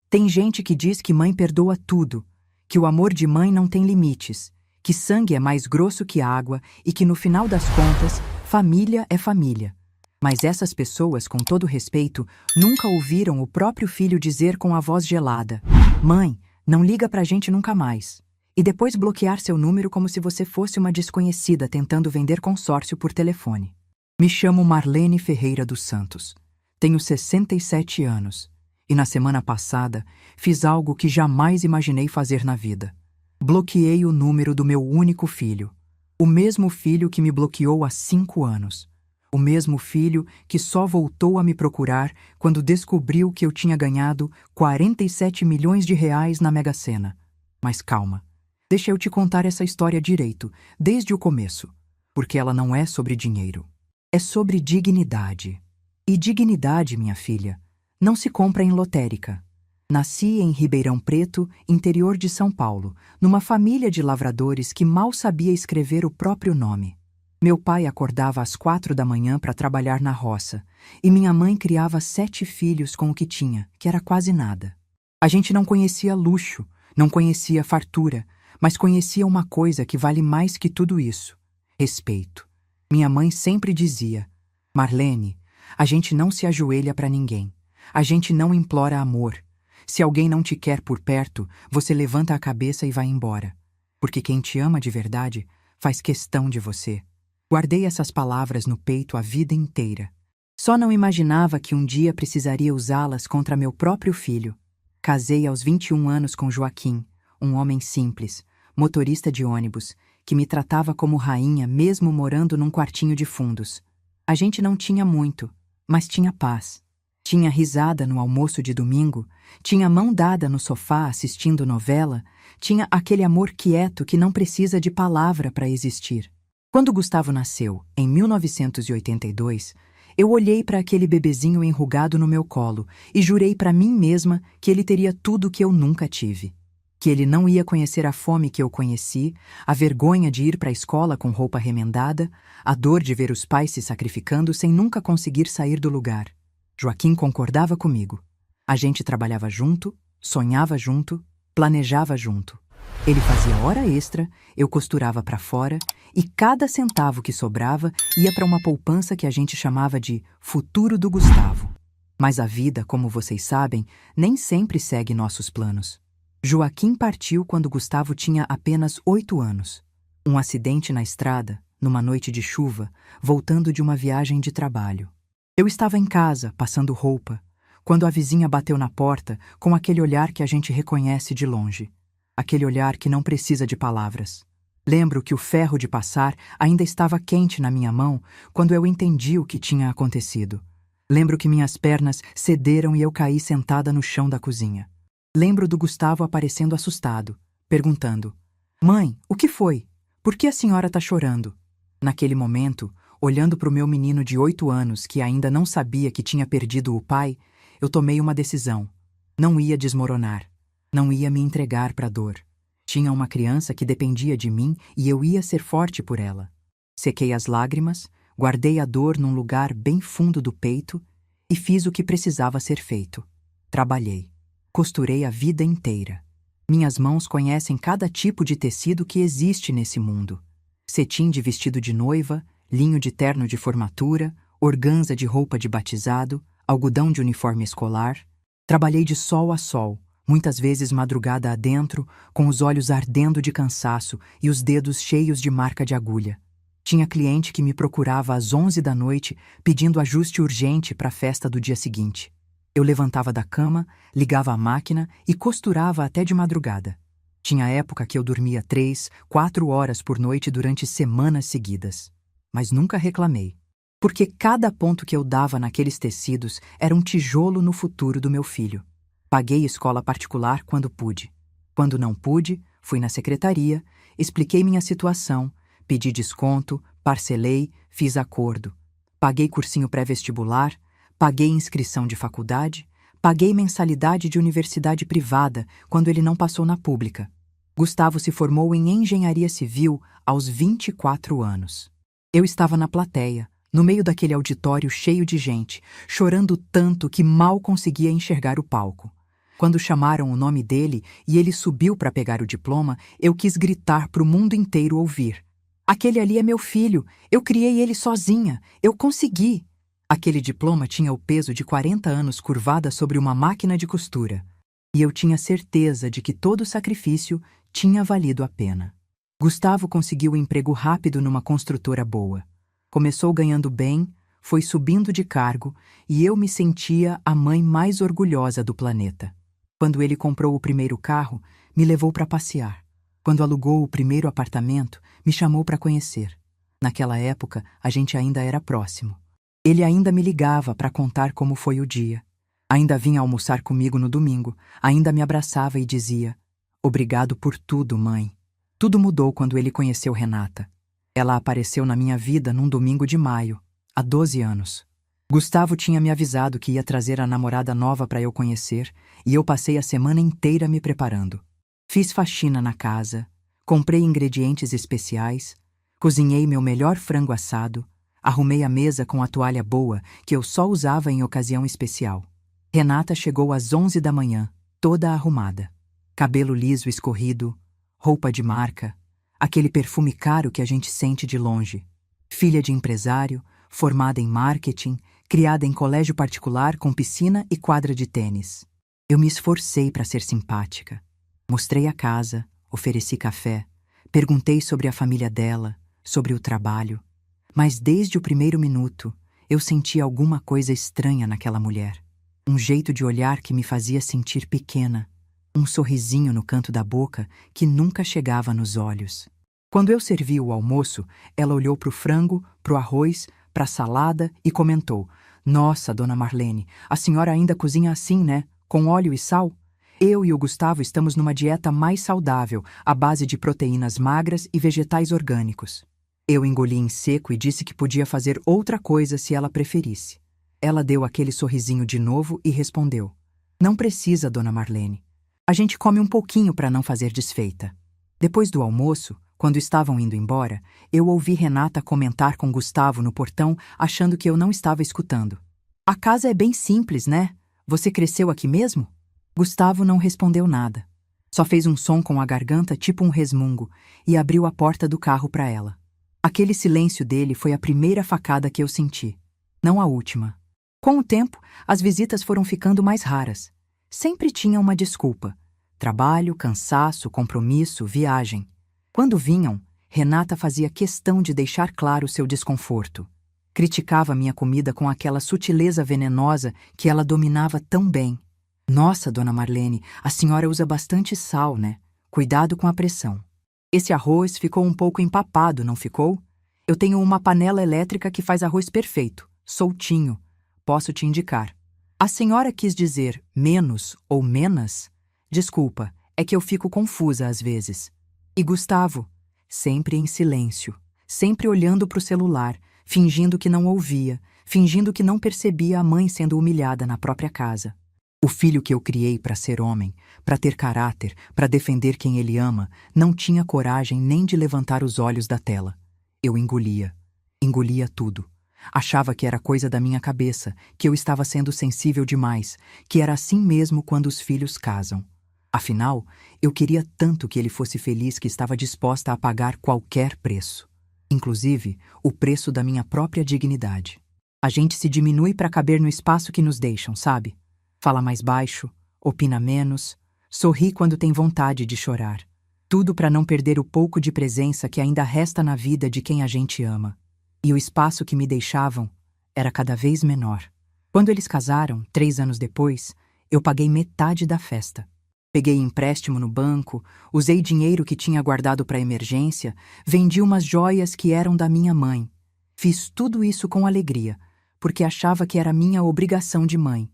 Tem gente que diz que mãe perdoa tudo, que o amor de mãe não tem limites, que sangue é mais grosso que água e que, no final das contas, família é família. Mas essas pessoas, com todo respeito, nunca ouviram o próprio filho dizer com a voz gelada: "Mãe, não liga pra gente nunca mais." E depois bloquear seu número como se você fosse uma desconhecida tentando vender consórcio por telefone. Me chamo Marlene Ferreira dos Santos. Tenho 67 anos. E na semana passada, fiz algo que jamais imaginei fazer na vida. Bloqueei o número do meu único filho. O mesmo filho que me bloqueou há 5 anos. O mesmo filho que só voltou a me procurar quando descobriu que eu tinha ganhado 47 milhões de reais na Mega Sena. Mas calma, deixa eu te contar essa história direito, desde o começo, porque ela não é sobre dinheiro. É sobre dignidade. E dignidade, minha filha, não se compra em lotérica. Nasci em Ribeirão Preto, interior de São Paulo, numa família de lavradores que mal sabia escrever o próprio nome. Meu pai acordava às 4 da manhã para trabalhar na roça, e minha mãe criava 7 filhos com o que tinha, que era quase nada. A gente não conhecia luxo, não conhecia fartura, mas conhecia uma coisa que vale mais que tudo isso: respeito. Minha mãe sempre dizia: "Marlene, a gente não se ajoelha para ninguém. A gente não implora amor. Se alguém não te quer por perto, você levanta a cabeça e vai embora. Porque quem te ama de verdade faz questão de você." Guardei essas palavras no peito a vida inteira. Só não imaginava que um dia precisaria usá-las contra meu próprio filho. Casei aos 21 anos com Joaquim, um homem simples, motorista de ônibus, que me tratava como rainha mesmo morando num quartinho de fundos. A gente não tinha muito, mas tinha paz. Tinha risada no almoço de domingo, tinha mão dada no sofá assistindo novela, tinha aquele amor quieto que não precisa de palavra para existir. Quando Gustavo nasceu, em 1982, eu olhei para aquele bebezinho enrugado no meu colo e jurei para mim mesma que ele teria tudo que eu nunca tive. Que ele não ia conhecer a fome que eu conheci, a vergonha de ir para a escola com roupa remendada, a dor de ver os pais se sacrificando sem nunca conseguir sair do lugar. Joaquim concordava comigo. A gente trabalhava junto, sonhava junto, planejava junto. Ele fazia hora extra, eu costurava para fora e cada centavo que sobrava ia para uma poupança que a gente chamava de futuro do Gustavo. Mas a vida, como vocês sabem, nem sempre segue nossos planos. Joaquim partiu quando Gustavo tinha apenas 8 anos. Um acidente na estrada, numa noite de chuva, voltando de uma viagem de trabalho. Eu estava em casa, passando roupa, quando a vizinha bateu na porta com aquele olhar que a gente reconhece de longe. Aquele olhar que não precisa de palavras. Lembro que o ferro de passar ainda estava quente na minha mão quando eu entendi o que tinha acontecido. Lembro que minhas pernas cederam e eu caí sentada no chão da cozinha. Lembro do Gustavo aparecendo assustado, perguntando: "Mãe, o que foi? Por que a senhora está chorando?" Naquele momento, olhando para o meu menino de 8 anos que ainda não sabia que tinha perdido o pai, eu tomei uma decisão. Não ia desmoronar. Não ia me entregar para a dor. Tinha uma criança que dependia de mim e eu ia ser forte por ela. Sequei as lágrimas, guardei a dor num lugar bem fundo do peito e fiz o que precisava ser feito. Trabalhei. Costurei a vida inteira. Minhas mãos conhecem cada tipo de tecido que existe nesse mundo. Cetim de vestido de noiva, linho de terno de formatura, organza de roupa de batizado, algodão de uniforme escolar. Trabalhei de sol a sol, muitas vezes madrugada adentro, com os olhos ardendo de cansaço e os dedos cheios de marca de agulha. Tinha cliente que me procurava às 11 da noite pedindo ajuste urgente para a festa do dia seguinte. Eu levantava da cama, ligava a máquina e costurava até de madrugada. Tinha época que eu dormia 3, 4 horas por noite durante semanas seguidas. Mas nunca reclamei, porque cada ponto que eu dava naqueles tecidos era um tijolo no futuro do meu filho. Paguei escola particular quando pude. Quando não pude, fui na secretaria, expliquei minha situação, pedi desconto, parcelei, fiz acordo. Paguei cursinho pré-vestibular, paguei inscrição de faculdade, paguei mensalidade de universidade privada quando ele não passou na pública. Gustavo se formou em engenharia civil aos 24 anos. Eu estava na plateia, no meio daquele auditório cheio de gente, chorando tanto que mal conseguia enxergar o palco. Quando chamaram o nome dele e ele subiu para pegar o diploma, eu quis gritar para o mundo inteiro ouvir. Aquele ali é meu filho, eu criei ele sozinha, eu consegui. Aquele diploma tinha o peso de 40 anos curvada sobre uma máquina de costura. E eu tinha certeza de que todo o sacrifício tinha valido a pena. Gustavo conseguiu um emprego rápido numa construtora boa. Começou ganhando bem, foi subindo de cargo e eu me sentia a mãe mais orgulhosa do planeta. Quando ele comprou o primeiro carro, me levou para passear. Quando alugou o primeiro apartamento, me chamou para conhecer. Naquela época, a gente ainda era próximo. Ele ainda me ligava para contar como foi o dia. Ainda vinha almoçar comigo no domingo, ainda me abraçava e dizia: "Obrigado por tudo, mãe." Tudo mudou quando ele conheceu Renata. Ela apareceu na minha vida num domingo de maio, há 12 anos. Gustavo tinha me avisado que ia trazer a namorada nova para eu conhecer, e eu passei a semana inteira me preparando. Fiz faxina na casa, comprei ingredientes especiais, cozinhei meu melhor frango assado, arrumei a mesa com a toalha boa que eu só usava em ocasião especial. Renata chegou às 11 da manhã, toda arrumada. Cabelo liso escorrido, roupa de marca, aquele perfume caro que a gente sente de longe. Filha de empresário, formada em marketing, criada em colégio particular com piscina e quadra de tênis. Eu me esforcei para ser simpática. Mostrei a casa, ofereci café, perguntei sobre a família dela, sobre o trabalho. Mas desde o primeiro minuto, eu senti alguma coisa estranha naquela mulher. Um jeito de olhar que me fazia sentir pequena. Um sorrisinho no canto da boca que nunca chegava nos olhos. Quando eu servi o almoço, ela olhou para o frango, para o arroz, para a salada e comentou: "Nossa, dona Marlene, a senhora ainda cozinha assim, né? Com óleo e sal? Eu e o Gustavo estamos numa dieta mais saudável, à base de proteínas magras e vegetais orgânicos." Eu engoli em seco e disse que podia fazer outra coisa se ela preferisse. Ela deu aquele sorrisinho de novo e respondeu: "Não precisa, dona Marlene. A gente come um pouquinho para não fazer desfeita." Depois do almoço, quando estavam indo embora, eu ouvi Renata comentar com Gustavo no portão, achando que eu não estava escutando. "A casa é bem simples, né? Você cresceu aqui mesmo?" Gustavo não respondeu nada. Só fez um som com a garganta tipo um resmungo e abriu a porta do carro para ela. Aquele silêncio dele foi a primeira facada que eu senti. Não a última. Com o tempo, as visitas foram ficando mais raras. Sempre tinha uma desculpa. Trabalho, cansaço, compromisso, viagem. Quando vinham, Renata fazia questão de deixar claro seu desconforto. Criticava minha comida com aquela sutileza venenosa que ela dominava tão bem. "Nossa, dona Marlene, a senhora usa bastante sal, né? Cuidado com a pressão. Esse arroz ficou um pouco empapado, não ficou? Eu tenho uma panela elétrica que faz arroz perfeito, soltinho. Posso te indicar." "A senhora quis dizer menos ou menas?" "Desculpa, é que eu fico confusa às vezes." E Gustavo, sempre em silêncio, sempre olhando para o celular, fingindo que não ouvia, fingindo que não percebia a mãe sendo humilhada na própria casa. O filho que eu criei para ser homem, para ter caráter, para defender quem ele ama, não tinha coragem nem de levantar os olhos da tela. Eu engolia. Engolia tudo. Achava que era coisa da minha cabeça, que eu estava sendo sensível demais, que era assim mesmo quando os filhos casam. Afinal, eu queria tanto que ele fosse feliz que estava disposta a pagar qualquer preço. Inclusive, o preço da minha própria dignidade. A gente se diminui para caber no espaço que nos deixam, sabe? Fala mais baixo, opina menos, sorri quando tem vontade de chorar. Tudo para não perder o pouco de presença que ainda resta na vida de quem a gente ama. E o espaço que me deixavam era cada vez menor. Quando eles casaram, 3 anos depois, eu paguei metade da festa. Peguei empréstimo no banco, usei dinheiro que tinha guardado para emergência, vendi umas joias que eram da minha mãe. Fiz tudo isso com alegria, porque achava que era minha obrigação de mãe,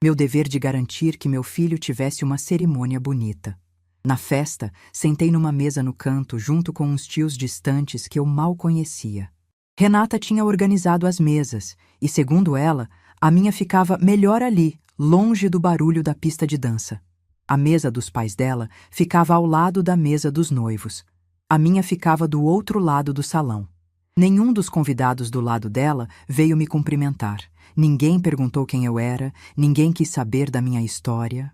meu dever de garantir que meu filho tivesse uma cerimônia bonita. Na festa, sentei numa mesa no canto junto com uns tios distantes que eu mal conhecia. Renata tinha organizado as mesas e, segundo ela, a minha ficava melhor ali, longe do barulho da pista de dança. A mesa dos pais dela ficava ao lado da mesa dos noivos. A minha ficava do outro lado do salão. Nenhum dos convidados do lado dela veio me cumprimentar. Ninguém perguntou quem eu era, ninguém quis saber da minha história.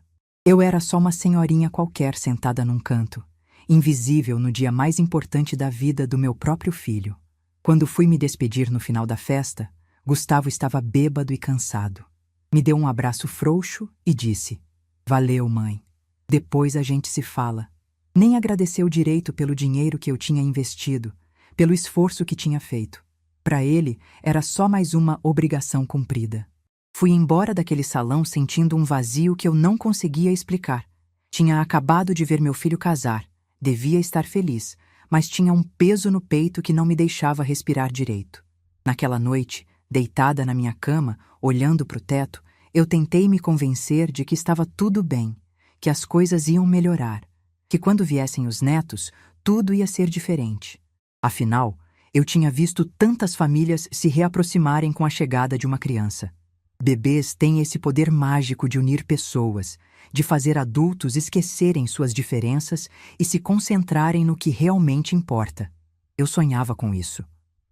Eu era só uma senhorinha qualquer sentada num canto, invisível no dia mais importante da vida do meu próprio filho. Quando fui me despedir no final da festa, Gustavo estava bêbado e cansado. Me deu um abraço frouxo e disse: "Valeu, mãe. Depois a gente se fala." Nem agradeceu direito pelo dinheiro que eu tinha investido, pelo esforço que tinha feito. Para ele, era só mais uma obrigação cumprida. Fui embora daquele salão sentindo um vazio que eu não conseguia explicar. Tinha acabado de ver meu filho casar, devia estar feliz, mas tinha um peso no peito que não me deixava respirar direito. Naquela noite, deitada na minha cama, olhando para o teto, eu tentei me convencer de que estava tudo bem, que as coisas iam melhorar, que quando viessem os netos, tudo ia ser diferente. Afinal, eu tinha visto tantas famílias se reaproximarem com a chegada de uma criança. Bebês têm esse poder mágico de unir pessoas, de fazer adultos esquecerem suas diferenças e se concentrarem no que realmente importa. Eu sonhava com isso.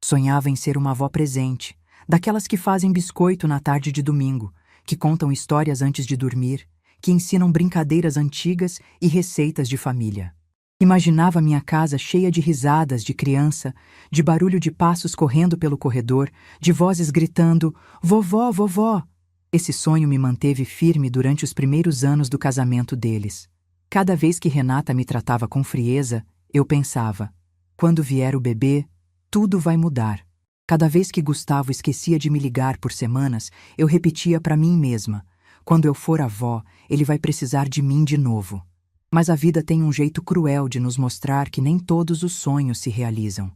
Sonhava em ser uma avó presente, daquelas que fazem biscoito na tarde de domingo, que contam histórias antes de dormir, que ensinam brincadeiras antigas e receitas de família. Imaginava minha casa cheia de risadas de criança, de barulho de passos correndo pelo corredor, de vozes gritando: "Vovó, vovó!" Esse sonho me manteve firme durante os primeiros anos do casamento deles. Cada vez que Renata me tratava com frieza, eu pensava: quando vier o bebê, tudo vai mudar. Cada vez que Gustavo esquecia de me ligar por semanas, eu repetia para mim mesma: quando eu for avó, ele vai precisar de mim de novo. Mas a vida tem um jeito cruel de nos mostrar que nem todos os sonhos se realizam.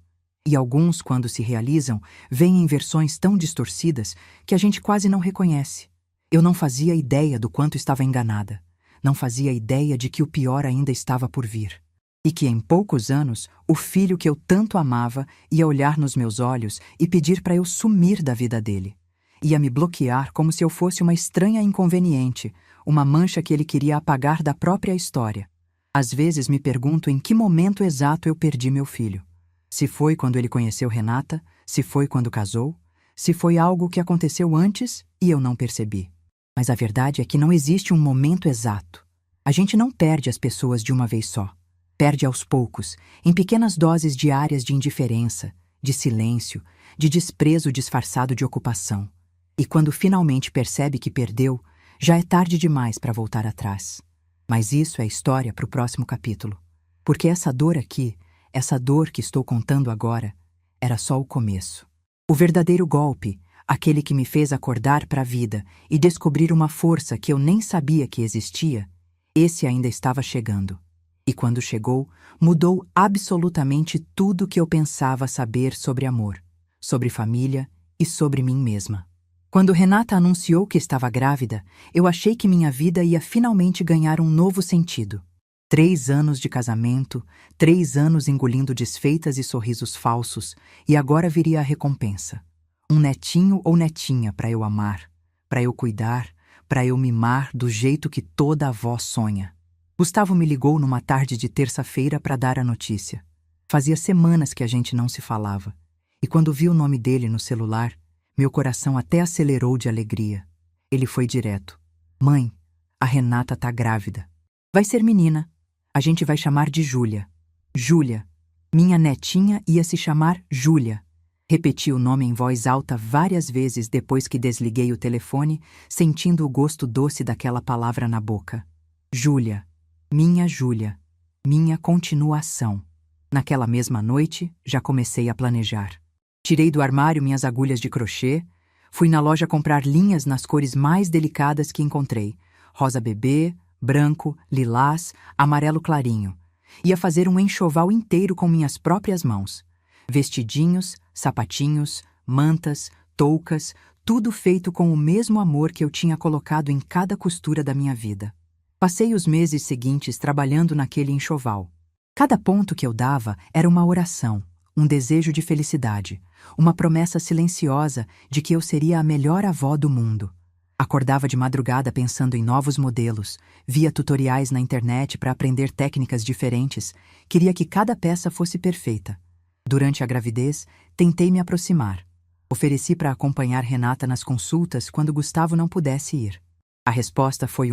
E alguns, quando se realizam, vêm em versões tão distorcidas que a gente quase não reconhece. Eu não fazia ideia do quanto estava enganada. Não fazia ideia de que o pior ainda estava por vir. E que em poucos anos, o filho que eu tanto amava ia olhar nos meus olhos e pedir para eu sumir da vida dele. Ia me bloquear como se eu fosse uma estranha inconveniente, uma mancha que ele queria apagar da própria história. Às vezes me pergunto em que momento exato eu perdi meu filho. Se foi quando ele conheceu Renata, se foi quando casou, se foi algo que aconteceu antes e eu não percebi. Mas a verdade é que não existe um momento exato. A gente não perde as pessoas de uma vez só. Perde aos poucos, em pequenas doses diárias de indiferença, de silêncio, de desprezo disfarçado de ocupação. E quando finalmente percebe que perdeu, já é tarde demais para voltar atrás. Mas isso é história para o próximo capítulo. Porque essa dor aqui, essa dor que estou contando agora, era só o começo. O verdadeiro golpe, aquele que me fez acordar para a vida e descobrir uma força que eu nem sabia que existia, esse ainda estava chegando. E quando chegou, mudou absolutamente tudo que eu pensava saber sobre amor, sobre família e sobre mim mesma. Quando Renata anunciou que estava grávida, eu achei que minha vida ia finalmente ganhar um novo sentido. 3 anos de casamento, 3 anos engolindo desfeitas e sorrisos falsos, e agora viria a recompensa. Um netinho ou netinha para eu amar, para eu cuidar, para eu mimar do jeito que toda avó sonha. Gustavo me ligou numa tarde de terça-feira para dar a notícia. Fazia semanas que a gente não se falava, e quando vi o nome dele no celular, meu coração até acelerou de alegria. Ele foi direto: "Mãe, a Renata tá grávida. Vai ser menina. A gente vai chamar de Júlia. Júlia. Minha netinha ia se chamar Júlia." Repeti o nome em voz alta várias vezes depois que desliguei o telefone, sentindo o gosto doce daquela palavra na boca. Júlia. Minha Júlia. Minha continuação. Naquela mesma noite, já comecei a planejar. Tirei do armário minhas agulhas de crochê, fui na loja comprar linhas nas cores mais delicadas que encontrei: rosa bebê, branco, lilás, amarelo clarinho. Ia fazer um enxoval inteiro com minhas próprias mãos. Vestidinhos, sapatinhos, mantas, toucas, tudo feito com o mesmo amor que eu tinha colocado em cada costura da minha vida. Passei os meses seguintes trabalhando naquele enxoval. Cada ponto que eu dava era uma oração, um desejo de felicidade, uma promessa silenciosa de que eu seria a melhor avó do mundo. Acordava de madrugada pensando em novos modelos, via tutoriais na internet para aprender técnicas diferentes, queria que cada peça fosse perfeita. Durante a gravidez, tentei me aproximar. Ofereci para acompanhar Renata nas consultas quando Gustavo não pudesse ir. A resposta foi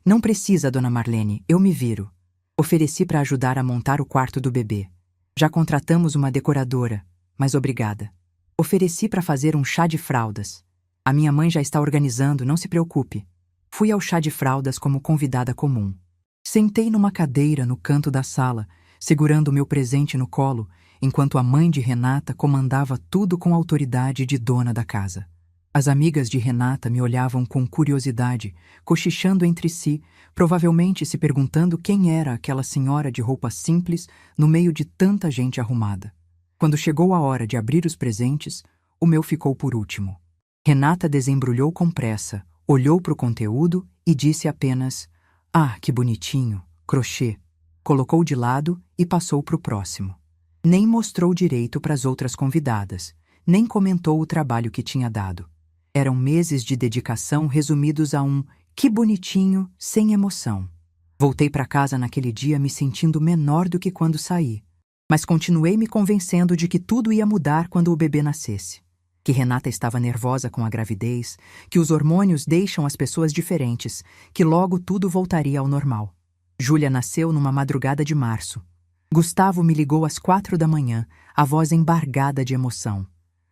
não precisa, dona Marlene, eu me viro. Ofereci para ajudar a montar o quarto do bebê. Já contratamos uma decoradora, mas obrigada. Ofereci para fazer um chá de fraldas. A minha mãe já está organizando, não se preocupe. Fui ao chá de fraldas como convidada comum. Sentei numa cadeira no canto da sala, segurando meu presente no colo, enquanto a mãe de Renata comandava tudo com a autoridade de dona da casa. As amigas de Renata me olhavam com curiosidade, cochichando entre si, provavelmente se perguntando quem era aquela senhora de roupa simples no meio de tanta gente arrumada. Quando chegou a hora de abrir os presentes, o meu ficou por último. Renata desembrulhou com pressa, olhou para o conteúdo e disse apenas: "Ah, que bonitinho, crochê." Colocou de lado e passou para o próximo. Nem mostrou direito para as outras convidadas, nem comentou o trabalho que tinha dado. Eram meses de dedicação resumidos a "que bonitinho", sem emoção. Voltei para casa naquele dia me sentindo menor do que quando saí, mas continuei me convencendo de que tudo ia mudar quando o bebê nascesse. Que Renata estava nervosa com a gravidez, que os hormônios deixam as pessoas diferentes, que logo tudo voltaria ao normal. Júlia nasceu numa madrugada de março. Gustavo me ligou às 4 da manhã, a voz embargada de emoção.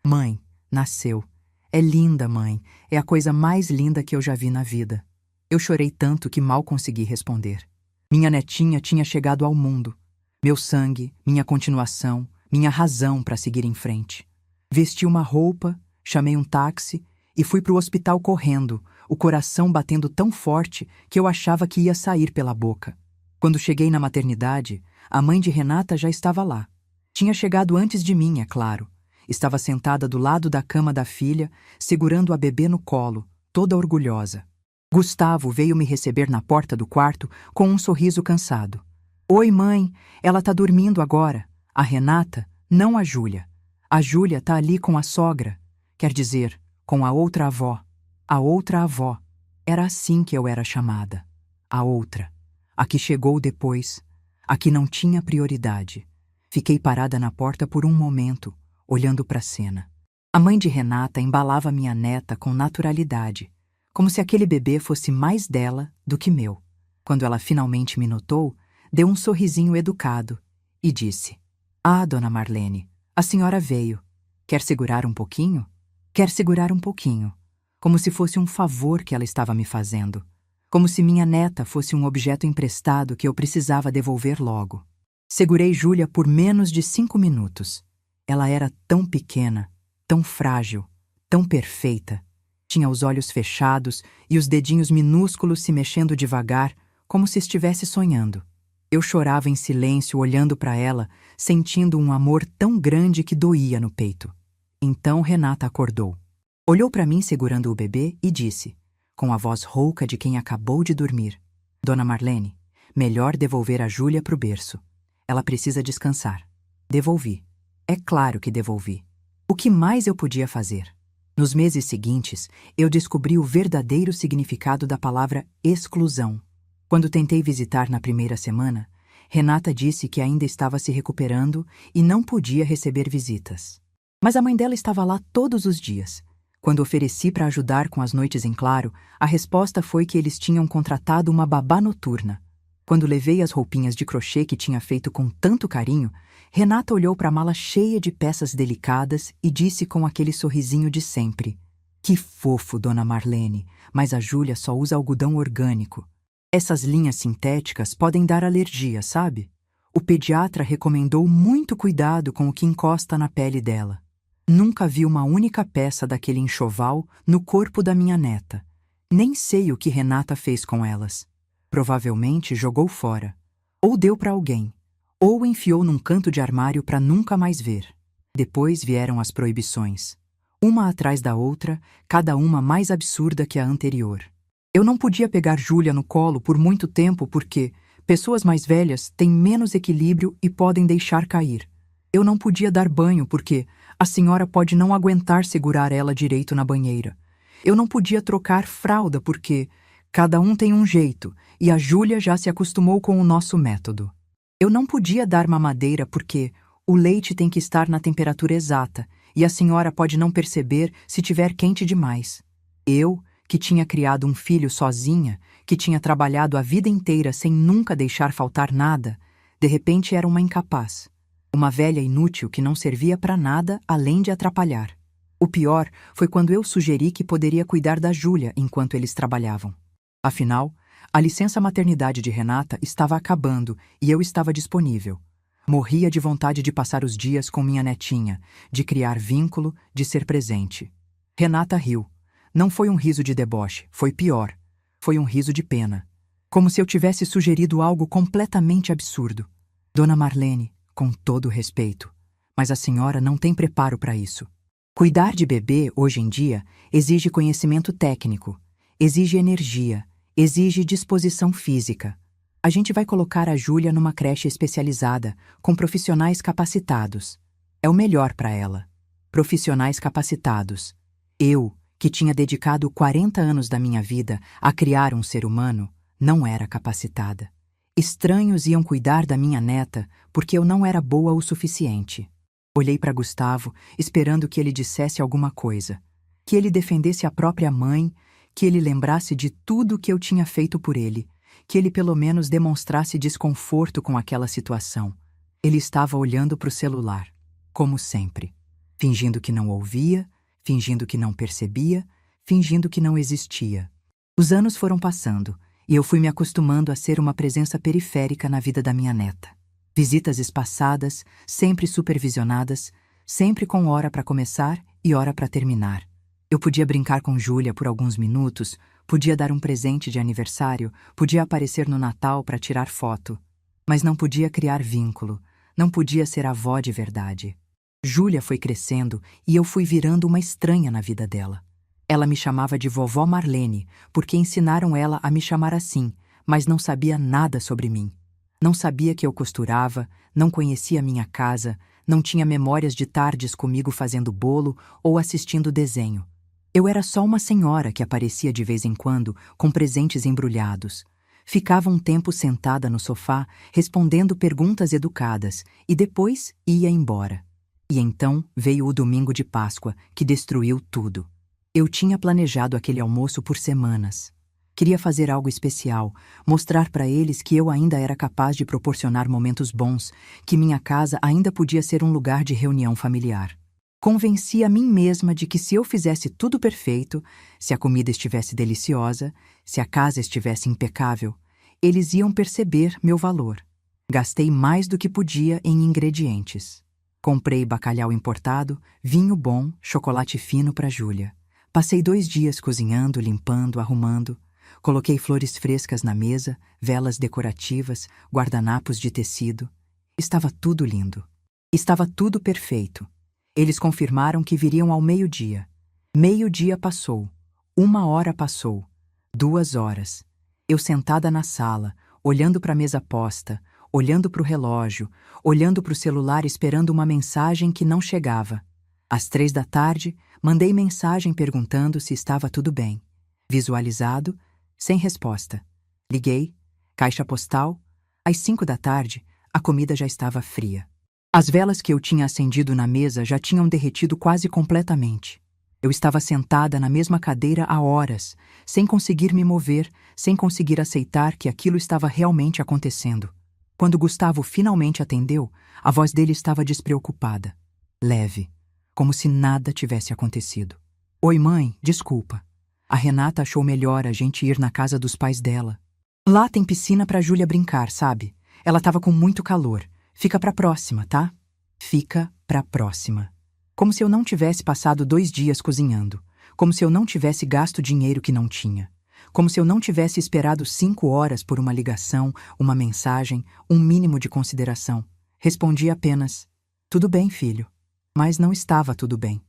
"Mãe, nasceu. É linda, mãe. É a coisa mais linda que eu já vi na vida." Eu chorei tanto que mal consegui responder. Minha netinha tinha chegado ao mundo. Meu sangue, minha continuação, minha razão para seguir em frente. Vesti uma roupa, chamei um táxi e fui para o hospital correndo, o coração batendo tão forte que eu achava que ia sair pela boca. Quando cheguei na maternidade, a mãe de Renata já estava lá. Tinha chegado antes de mim, é claro. Estava sentada do lado da cama da filha, segurando a bebê no colo, toda orgulhosa. Gustavo veio me receber na porta do quarto com um sorriso cansado. "Oi, mãe, ela tá dormindo agora. A Renata, não a Júlia. A Júlia tá ali com a sogra. Quer dizer, com a outra avó. A outra avó. Era assim que eu era chamada. A outra. A que chegou depois. A que não tinha prioridade." Fiquei parada na porta por um momento, olhando para a cena. A mãe de Renata embalava minha neta com naturalidade, como se aquele bebê fosse mais dela do que meu. Quando ela finalmente me notou, deu um sorrisinho educado e disse: "Ah, dona Marlene, a senhora veio. Quer segurar um pouquinho?" Quer segurar um pouquinho, como se fosse um favor que ela estava me fazendo, como se minha neta fosse um objeto emprestado que eu precisava devolver logo. Segurei Júlia por menos de 5 minutos. Ela era tão pequena, tão frágil, tão perfeita. Tinha os olhos fechados e os dedinhos minúsculos se mexendo devagar, como se estivesse sonhando. Eu chorava em silêncio olhando para ela, sentindo um amor tão grande que doía no peito. Então Renata acordou. Olhou para mim segurando o bebê e disse, com a voz rouca de quem acabou de dormir: "Dona Marlene, melhor devolver a Júlia para o berço. Ela precisa descansar." Devolvi. É claro que devolvi. O que mais eu podia fazer? Nos meses seguintes, eu descobri o verdadeiro significado da palavra exclusão. Quando tentei visitar na primeira semana, Renata disse que ainda estava se recuperando e não podia receber visitas. Mas a mãe dela estava lá todos os dias. Quando ofereci para ajudar com as noites em claro, a resposta foi que eles tinham contratado uma babá noturna. Quando levei as roupinhas de crochê que tinha feito com tanto carinho, Renata olhou para a mala cheia de peças delicadas e disse com aquele sorrisinho de sempre: "Que fofo, dona Marlene, mas a Júlia só usa algodão orgânico. Essas linhas sintéticas podem dar alergia, sabe? O pediatra recomendou muito cuidado com o que encosta na pele dela." Nunca vi uma única peça daquele enxoval no corpo da minha neta. Nem sei o que Renata fez com elas. Provavelmente jogou fora, ou deu para alguém, ou enfiou num canto de armário para nunca mais ver. Depois vieram as proibições, uma atrás da outra, cada uma mais absurda que a anterior. Eu não podia pegar Júlia no colo por muito tempo porque pessoas mais velhas têm menos equilíbrio e podem deixar cair. Eu não podia dar banho porque a senhora pode não aguentar segurar ela direito na banheira. Eu não podia trocar fralda porque cada um tem um jeito e a Júlia já se acostumou com o nosso método. Eu não podia dar mamadeira porque o leite tem que estar na temperatura exata e a senhora pode não perceber se tiver quente demais. Eu, que tinha criado um filho sozinha, que tinha trabalhado a vida inteira sem nunca deixar faltar nada, de repente era uma incapaz. Uma velha inútil que não servia para nada além de atrapalhar. O pior foi quando eu sugeri que poderia cuidar da Júlia enquanto eles trabalhavam. Afinal, a licença maternidade de Renata estava acabando e eu estava disponível. Morria de vontade de passar os dias com minha netinha, de criar vínculo, de ser presente. Renata riu. Não foi um riso de deboche, foi pior. Foi um riso de pena. Como se eu tivesse sugerido algo completamente absurdo. Dona Marlene, com todo respeito, mas a senhora não tem preparo para isso. Cuidar de bebê, hoje em dia, exige conhecimento técnico, exige energia, exige disposição física. A gente vai colocar a Júlia numa creche especializada, com profissionais capacitados. É o melhor para ela. Profissionais capacitados. Eu, que tinha dedicado 40 anos da minha vida a criar um ser humano, não era capacitada. Estranhos iam cuidar da minha neta porque eu não era boa o suficiente. Olhei para Gustavo, esperando que ele dissesse alguma coisa. Que ele defendesse a própria mãe, que ele lembrasse de tudo que eu tinha feito por ele, que ele pelo menos demonstrasse desconforto com aquela situação. Ele estava olhando para o celular, como sempre, fingindo que não ouvia, fingindo que não percebia, fingindo que não existia. Os anos foram passando, e eu fui me acostumando a ser uma presença periférica na vida da minha neta. Visitas espaçadas, sempre supervisionadas, sempre com hora para começar e hora para terminar. Eu podia brincar com Júlia por alguns minutos, podia dar um presente de aniversário, podia aparecer no Natal para tirar foto, mas não podia criar vínculo, não podia ser avó de verdade. Júlia foi crescendo e eu fui virando uma estranha na vida dela. Ela me chamava de vovó Marlene, porque ensinaram ela a me chamar assim, mas não sabia nada sobre mim. Não sabia que eu costurava, não conhecia minha casa, não tinha memórias de tardes comigo fazendo bolo ou assistindo desenho. Eu era só uma senhora que aparecia de vez em quando com presentes embrulhados. Ficava um tempo sentada no sofá, respondendo perguntas educadas, e depois ia embora. E então veio o domingo de Páscoa, que destruiu tudo. Eu tinha planejado aquele almoço por semanas. Queria fazer algo especial, mostrar para eles que eu ainda era capaz de proporcionar momentos bons, que minha casa ainda podia ser um lugar de reunião familiar. Convenci a mim mesma de que se eu fizesse tudo perfeito, se a comida estivesse deliciosa, se a casa estivesse impecável, eles iam perceber meu valor. Gastei mais do que podia em ingredientes. Comprei bacalhau importado, vinho bom, chocolate fino para Júlia. Passei 2 dias cozinhando, limpando, arrumando. Coloquei flores frescas na mesa, velas decorativas, guardanapos de tecido. Estava tudo lindo. Estava tudo perfeito. Eles confirmaram que viriam ao meio-dia. Meio-dia passou. 1 hora passou. 2 horas. Eu sentada na sala, olhando para a mesa posta, olhando para o relógio, olhando para o celular esperando uma mensagem que não chegava. Às 3 da tarde, mandei mensagem perguntando se estava tudo bem. Visualizado, sem resposta. Liguei, caixa postal. Às 5 da tarde, a comida já estava fria. As velas que eu tinha acendido na mesa já tinham derretido quase completamente. Eu estava sentada na mesma cadeira há horas, sem conseguir me mover, sem conseguir aceitar que aquilo estava realmente acontecendo. Quando Gustavo finalmente atendeu, a voz dele estava despreocupada, leve, como se nada tivesse acontecido. Oi, mãe, desculpa. A Renata achou melhor a gente ir na casa dos pais dela. Lá tem piscina pra Júlia brincar, sabe? Ela tava com muito calor. Fica pra próxima, tá? Fica pra próxima. Como se eu não tivesse passado 2 dias cozinhando. Como se eu não tivesse gasto dinheiro que não tinha. Como se eu não tivesse esperado 5 horas por uma ligação, uma mensagem, um mínimo de consideração. Respondi apenas, tudo bem, filho. Mas não estava tudo bem.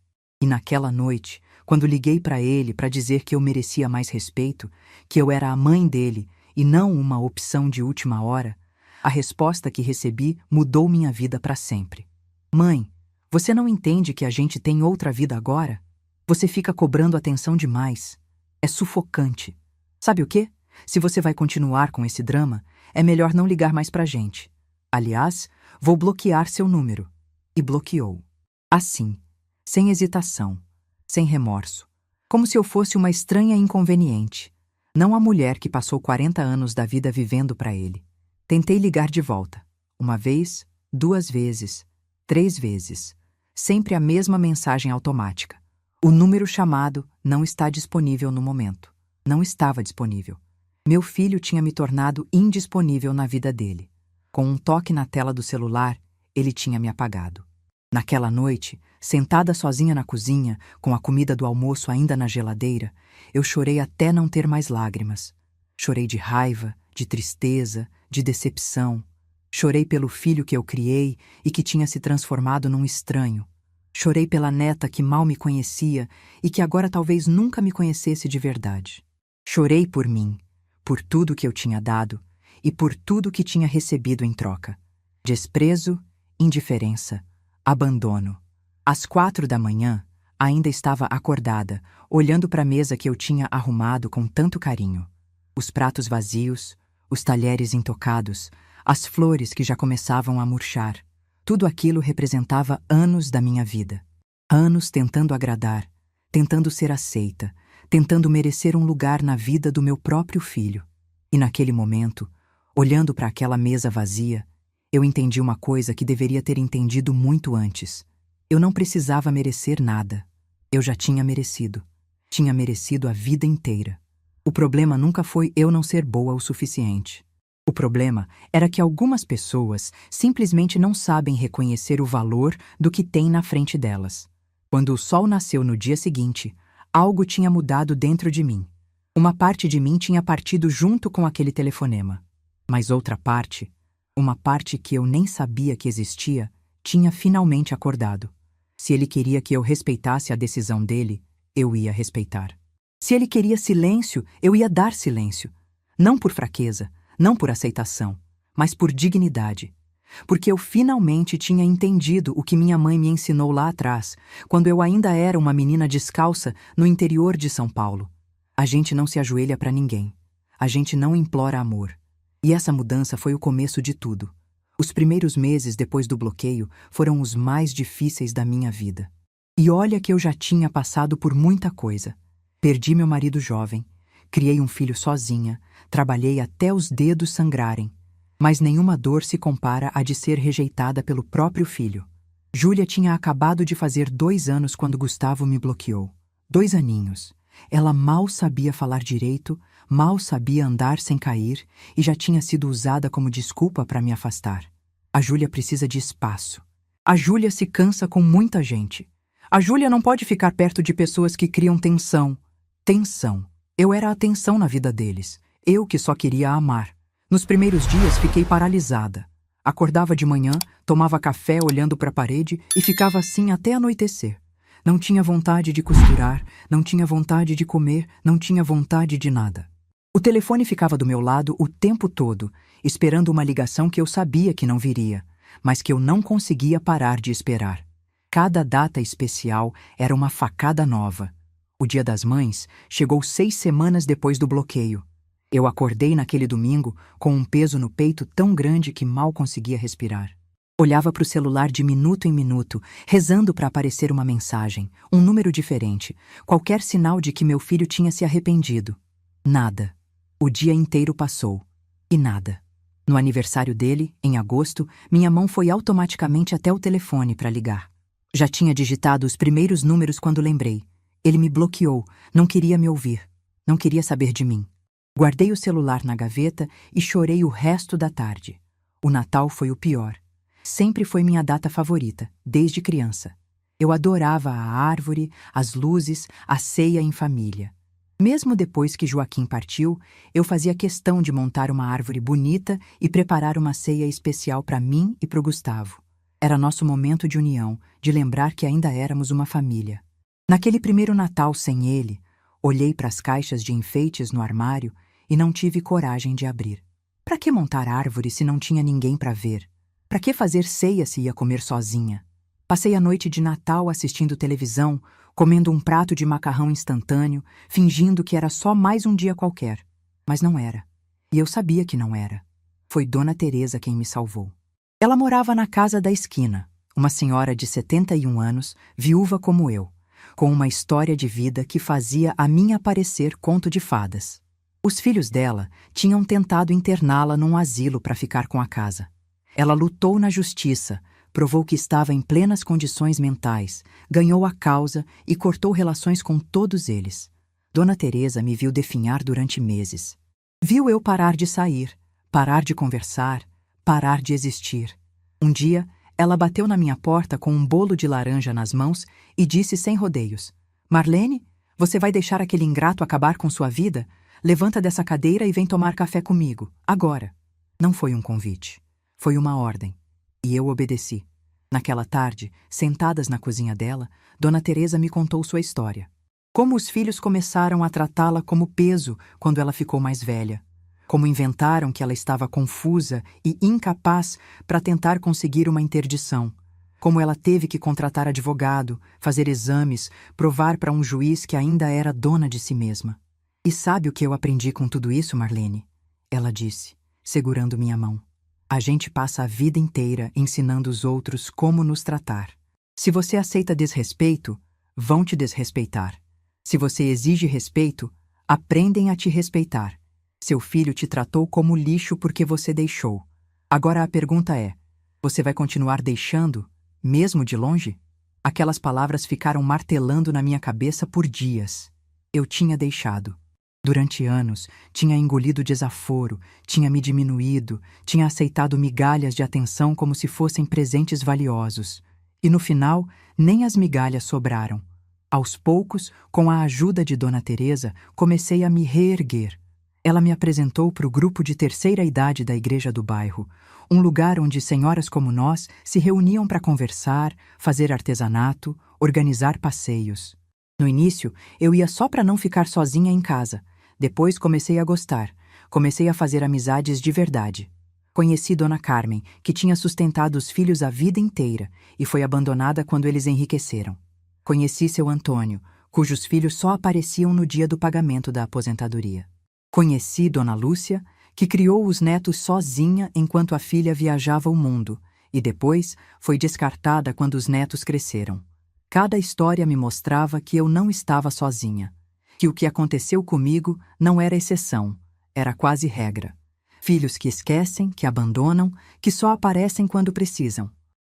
E naquela noite, quando liguei para ele para dizer que eu merecia mais respeito, que eu era a mãe dele e não uma opção de última hora, a resposta que recebi mudou minha vida para sempre. Mãe, você não entende que a gente tem outra vida agora? Você fica cobrando atenção demais. É sufocante. Sabe o quê? Se você vai continuar com esse drama, é melhor não ligar mais pra gente. Aliás, vou bloquear seu número. E bloqueou. Assim, sem hesitação, sem remorso, Como se eu fosse uma estranha inconveniente, não a mulher que passou 40 anos da vida vivendo para ele. Tentei ligar de volta. Uma vez, 2 vezes, 3 vezes. Sempre a mesma mensagem automática. O número chamado não está disponível no momento. Não estava disponível. Meu filho tinha me tornado indisponível na vida dele. Com um toque na tela do celular, ele tinha me apagado. Naquela noite, sentada sozinha na cozinha, com a comida do almoço ainda na geladeira, eu chorei até não ter mais lágrimas. Chorei de raiva, de tristeza, de decepção. Chorei pelo filho que eu criei e que tinha se transformado num estranho. Chorei pela neta que mal me conhecia e que agora talvez nunca me conhecesse de verdade. Chorei por mim, por tudo que eu tinha dado e por tudo que tinha recebido em troca. Desprezo, indiferença, abandono. Às 4 da manhã, ainda estava acordada, olhando para a mesa que eu tinha arrumado com tanto carinho. Os pratos vazios, os talheres intocados, as flores que já começavam a murchar. Tudo aquilo representava anos da minha vida. Anos tentando agradar, tentando ser aceita, tentando merecer um lugar na vida do meu próprio filho. E naquele momento, olhando para aquela mesa vazia, eu entendi uma coisa que deveria ter entendido muito antes. Eu não precisava merecer nada. Eu já tinha merecido. Tinha merecido a vida inteira. O problema nunca foi eu não ser boa o suficiente. O problema era que algumas pessoas simplesmente não sabem reconhecer o valor do que têm na frente delas. Quando o sol nasceu no dia seguinte, algo tinha mudado dentro de mim. Uma parte de mim tinha partido junto com aquele telefonema. Mas outra parte, uma parte que eu nem sabia que existia, tinha finalmente acordado. Se ele queria que eu respeitasse a decisão dele, eu ia respeitar. Se ele queria silêncio, eu ia dar silêncio. Não por fraqueza, não por aceitação, mas por dignidade. Porque eu finalmente tinha entendido o que minha mãe me ensinou lá atrás, quando eu ainda era uma menina descalça no interior de São Paulo. A gente não se ajoelha para ninguém. A gente não implora amor. E essa mudança foi o começo de tudo. Os primeiros meses depois do bloqueio foram os mais difíceis da minha vida. E olha que eu já tinha passado por muita coisa. Perdi meu marido jovem, criei um filho sozinha, trabalhei até os dedos sangrarem. Mas nenhuma dor se compara à de ser rejeitada pelo próprio filho. Júlia tinha acabado de fazer 2 anos quando Gustavo me bloqueou. 2 aninhos. Ela mal sabia falar direito, mal sabia andar sem cair e já tinha sido usada como desculpa para me afastar. A Júlia precisa de espaço. A Júlia se cansa com muita gente. A Júlia não pode ficar perto de pessoas que criam tensão. Tensão. Eu era a tensão na vida deles. Eu que só queria amar. Nos primeiros dias fiquei paralisada. Acordava de manhã, tomava café olhando para a parede e ficava assim até anoitecer. Não tinha vontade de costurar, não tinha vontade de comer, não tinha vontade de nada. O telefone ficava do meu lado o tempo todo, esperando uma ligação que eu sabia que não viria, mas que eu não conseguia parar de esperar. Cada data especial era uma facada nova. O Dia das Mães chegou 6 semanas depois do bloqueio. Eu acordei naquele domingo com um peso no peito tão grande que mal conseguia respirar. Olhava para o celular de minuto em minuto, rezando para aparecer uma mensagem, um número diferente, qualquer sinal de que meu filho tinha se arrependido. Nada. O dia inteiro passou. E nada. No aniversário dele, em agosto, minha mão foi automaticamente até o telefone para ligar. Já tinha digitado os primeiros números quando lembrei. Ele me bloqueou, não queria me ouvir, não queria saber de mim. Guardei o celular na gaveta e chorei o resto da tarde. O Natal foi o pior. Sempre foi minha data favorita, desde criança. Eu adorava a árvore, as luzes, a ceia em família. Mesmo depois que Joaquim partiu, eu fazia questão de montar uma árvore bonita e preparar uma ceia especial para mim e para o Gustavo. Era nosso momento de união, de lembrar que ainda éramos uma família. Naquele primeiro Natal sem ele, olhei para as caixas de enfeites no armário e não tive coragem de abrir. Para que montar árvore se não tinha ninguém para ver? Para que fazer ceia se ia comer sozinha? Passei a noite de Natal assistindo televisão, comendo um prato de macarrão instantâneo, fingindo que era só mais um dia qualquer. Mas não era. E eu sabia que não era. Foi Dona Teresa quem me salvou. Ela morava na casa da esquina, uma senhora de 71 anos, viúva como eu, com uma história de vida que fazia a minha parecer conto de fadas. Os filhos dela tinham tentado interná-la num asilo para ficar com a casa. Ela lutou na justiça, provou que estava em plenas condições mentais, ganhou a causa e cortou relações com todos eles. Dona Teresa me viu definhar durante meses. Viu eu parar de sair, parar de conversar, parar de existir. Um dia, ela bateu na minha porta com um bolo de laranja nas mãos e disse sem rodeios: "Marlene, você vai deixar aquele ingrato acabar com sua vida? Levanta dessa cadeira e vem tomar café comigo, agora." Não foi um convite. Foi uma ordem. E eu obedeci. Naquela tarde, sentadas na cozinha dela, Dona Teresa me contou sua história. Como os filhos começaram a tratá-la como peso quando ela ficou mais velha. Como inventaram que ela estava confusa e incapaz para tentar conseguir uma interdição. Como ela teve que contratar advogado, fazer exames, provar para um juiz que ainda era dona de si mesma. "E sabe o que eu aprendi com tudo isso, Marlene?" Ela disse, segurando minha mão. "A gente passa a vida inteira ensinando os outros como nos tratar. Se você aceita desrespeito, vão te desrespeitar. Se você exige respeito, aprendem a te respeitar. Seu filho te tratou como lixo porque você deixou. Agora a pergunta é: você vai continuar deixando, mesmo de longe?" Aquelas palavras ficaram martelando na minha cabeça por dias. Eu tinha deixado. Durante anos, tinha engolido desaforo, tinha me diminuído, tinha aceitado migalhas de atenção como se fossem presentes valiosos. E no final, nem as migalhas sobraram. Aos poucos, com a ajuda de Dona Teresa, comecei a me reerguer. Ela me apresentou para o grupo de terceira idade da igreja do bairro, um lugar onde senhoras como nós se reuniam para conversar, fazer artesanato, organizar passeios. No início, eu ia só para não ficar sozinha em casa. Depois comecei a gostar. Comecei a fazer amizades de verdade. Conheci Dona Carmen, que tinha sustentado os filhos a vida inteira e foi abandonada quando eles enriqueceram. Conheci seu Antônio, cujos filhos só apareciam no dia do pagamento da aposentadoria. Conheci Dona Lúcia, que criou os netos sozinha enquanto a filha viajava o mundo e depois foi descartada quando os netos cresceram. Cada história me mostrava que eu não estava sozinha, que o que aconteceu comigo não era exceção, era quase regra. Filhos que esquecem, que abandonam, que só aparecem quando precisam.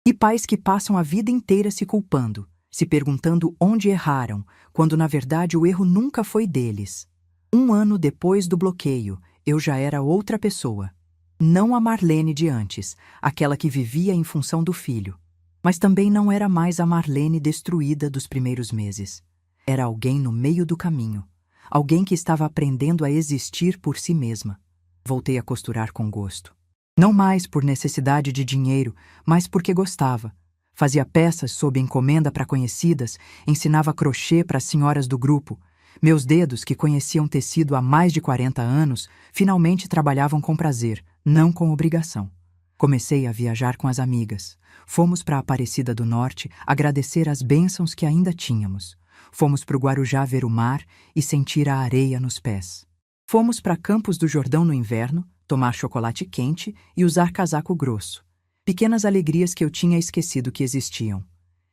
E pais que passam a vida inteira se culpando, se perguntando onde erraram, quando na verdade o erro nunca foi deles. 1 ano depois do bloqueio, eu já era outra pessoa. Não a Marlene de antes, aquela que vivia em função do filho. Mas também não era mais a Marlene destruída dos primeiros meses. Era alguém no meio do caminho. Alguém que estava aprendendo a existir por si mesma. Voltei a costurar com gosto. Não mais por necessidade de dinheiro, mas porque gostava. Fazia peças sob encomenda para conhecidas, ensinava crochê para as senhoras do grupo. Meus dedos, que conheciam tecido há mais de 40 anos, finalmente trabalhavam com prazer, não com obrigação. Comecei a viajar com as amigas. Fomos para a Aparecida do Norte agradecer as bênçãos que ainda tínhamos. Fomos para o Guarujá ver o mar e sentir a areia nos pés. Fomos para Campos do Jordão no inverno, tomar chocolate quente e usar casaco grosso. Pequenas alegrias que eu tinha esquecido que existiam.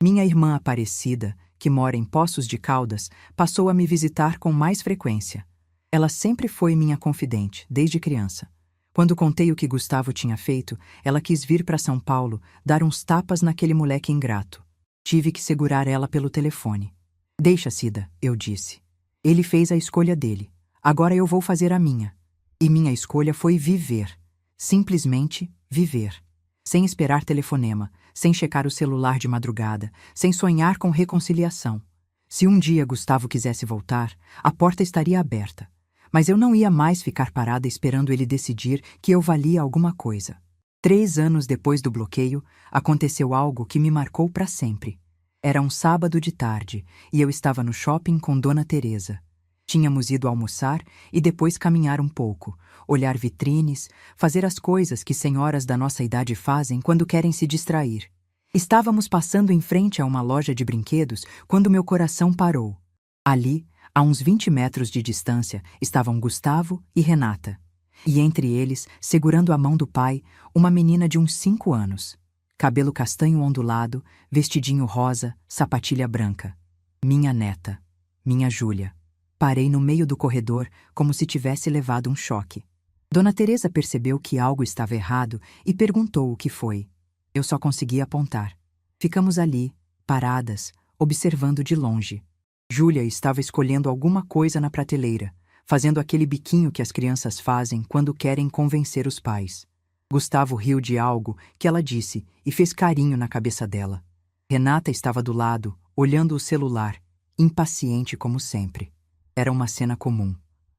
Minha irmã Aparecida, que mora em Poços de Caldas, passou a me visitar com mais frequência. Ela sempre foi minha confidente, desde criança. Quando contei o que Gustavo tinha feito, ela quis vir para São Paulo dar uns tapas naquele moleque ingrato. Tive que segurar ela pelo telefone. "Deixa, Cida", eu disse. "Ele fez a escolha dele. Agora eu vou fazer a minha." E minha escolha foi viver. Simplesmente viver. Sem esperar telefonema, sem checar o celular de madrugada, sem sonhar com reconciliação. Se um dia Gustavo quisesse voltar, a porta estaria aberta. Mas eu não ia mais ficar parada esperando ele decidir que eu valia alguma coisa. 3 anos depois do bloqueio, aconteceu algo que me marcou para sempre. Era um sábado de tarde e eu estava no shopping com Dona Teresa. Tínhamos ido almoçar e depois caminhar um pouco, olhar vitrines, fazer as coisas que senhoras da nossa idade fazem quando querem se distrair. Estávamos passando em frente a uma loja de brinquedos quando meu coração parou. Ali, a uns 20 metros de distância, estavam Gustavo e Renata. E entre eles, segurando a mão do pai, uma menina de uns 5 anos. Cabelo castanho ondulado, vestidinho rosa, sapatilha branca. Minha neta. Minha Júlia. Parei no meio do corredor como se tivesse levado um choque. Dona Teresa percebeu que algo estava errado e perguntou o que foi. Eu só conseguia apontar. Ficamos ali, paradas, observando de longe. Júlia estava escolhendo alguma coisa na prateleira, fazendo aquele biquinho que as crianças fazem quando querem convencer os pais. Gustavo riu de algo que ela disse e fez carinho na cabeça dela. Renata estava do lado, olhando o celular, impaciente como sempre. Era uma cena comum.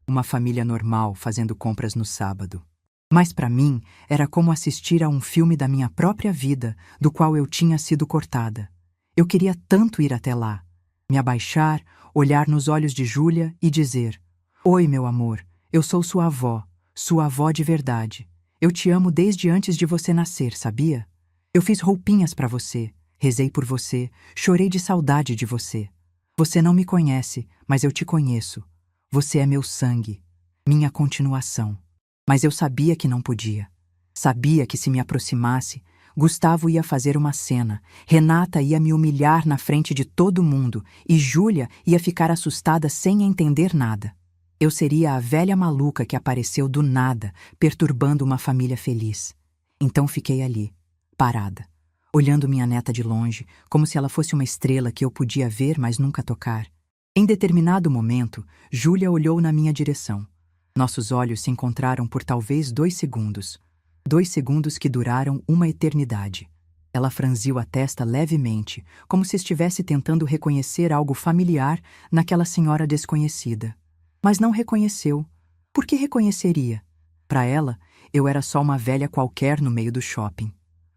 Uma família normal fazendo compras no sábado. Mas para mim, era como assistir a um filme da minha própria vida, do qual eu tinha sido cortada. Eu queria tanto ir até lá, me abaixar, olhar nos olhos de Júlia e dizer: Oi, meu amor, eu sou sua avó de verdade. Eu te amo desde antes de você nascer, sabia? Eu fiz roupinhas para você, rezei por você, chorei de saudade de você. Você não me conhece, mas eu te conheço. Você é meu sangue, minha continuação. Mas eu sabia que não podia. Sabia que se me aproximasse, Gustavo ia fazer uma cena, Renata ia me humilhar na frente de todo mundo e Júlia ia ficar assustada sem entender nada. Eu seria a velha maluca que apareceu do nada, perturbando uma família feliz. Então fiquei ali, parada, olhando minha neta de longe, como se ela fosse uma estrela que eu podia ver, mas nunca tocar. Em determinado momento, Júlia olhou na minha direção. Nossos olhos se encontraram por talvez 2 segundos. 2 segundos que duraram uma eternidade. Ela franziu a testa levemente, como se estivesse tentando reconhecer algo familiar naquela senhora desconhecida. Mas não reconheceu. Por que reconheceria? Para ela, eu era só uma velha qualquer no meio do shopping.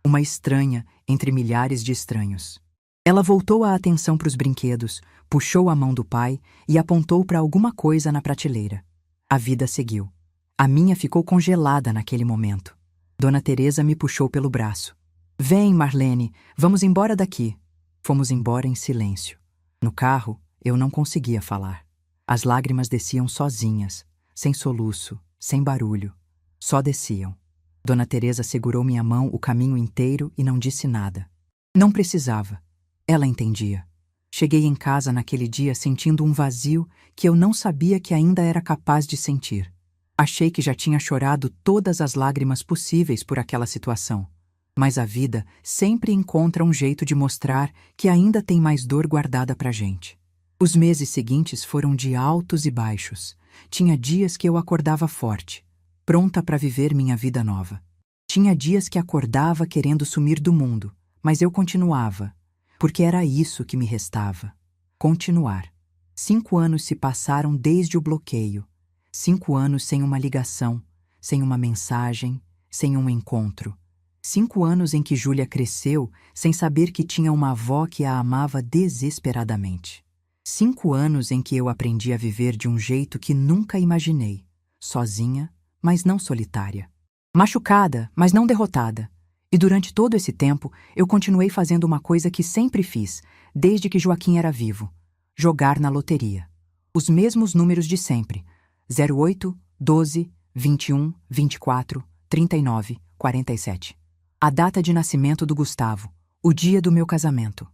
Uma estranha entre milhares de estranhos. Ela voltou a atenção para os brinquedos, puxou a mão do pai e apontou para alguma coisa na prateleira. A vida seguiu. A minha ficou congelada naquele momento. Dona Teresa me puxou pelo braço. Vem, Marlene, vamos embora daqui. Fomos embora em silêncio. No carro, eu não conseguia falar. As lágrimas desciam sozinhas, sem soluço, sem barulho. Só desciam. Dona Teresa segurou minha mão o caminho inteiro e não disse nada. Não precisava. Ela entendia. Cheguei em casa naquele dia sentindo um vazio que eu não sabia que ainda era capaz de sentir. Achei que já tinha chorado todas as lágrimas possíveis por aquela situação. Mas a vida sempre encontra um jeito de mostrar que ainda tem mais dor guardada pra gente. Os meses seguintes foram de altos e baixos. Tinha dias que eu acordava forte, pronta para viver minha vida nova. Tinha dias que acordava querendo sumir do mundo, mas eu continuava, porque era isso que me restava. Continuar. 5 anos se passaram desde o bloqueio. 5 anos sem uma ligação, sem uma mensagem, sem um encontro. 5 anos em que Júlia cresceu sem saber que tinha uma avó que a amava desesperadamente. 5 anos em que eu aprendi a viver de um jeito que nunca imaginei. Sozinha, mas não solitária. Machucada, mas não derrotada. E durante todo esse tempo, eu continuei fazendo uma coisa que sempre fiz, desde que Joaquim era vivo. Jogar na loteria. Os mesmos números de sempre. 08, 12, 21, 24, 39, 47. A data de nascimento do Gustavo. O dia do meu casamento.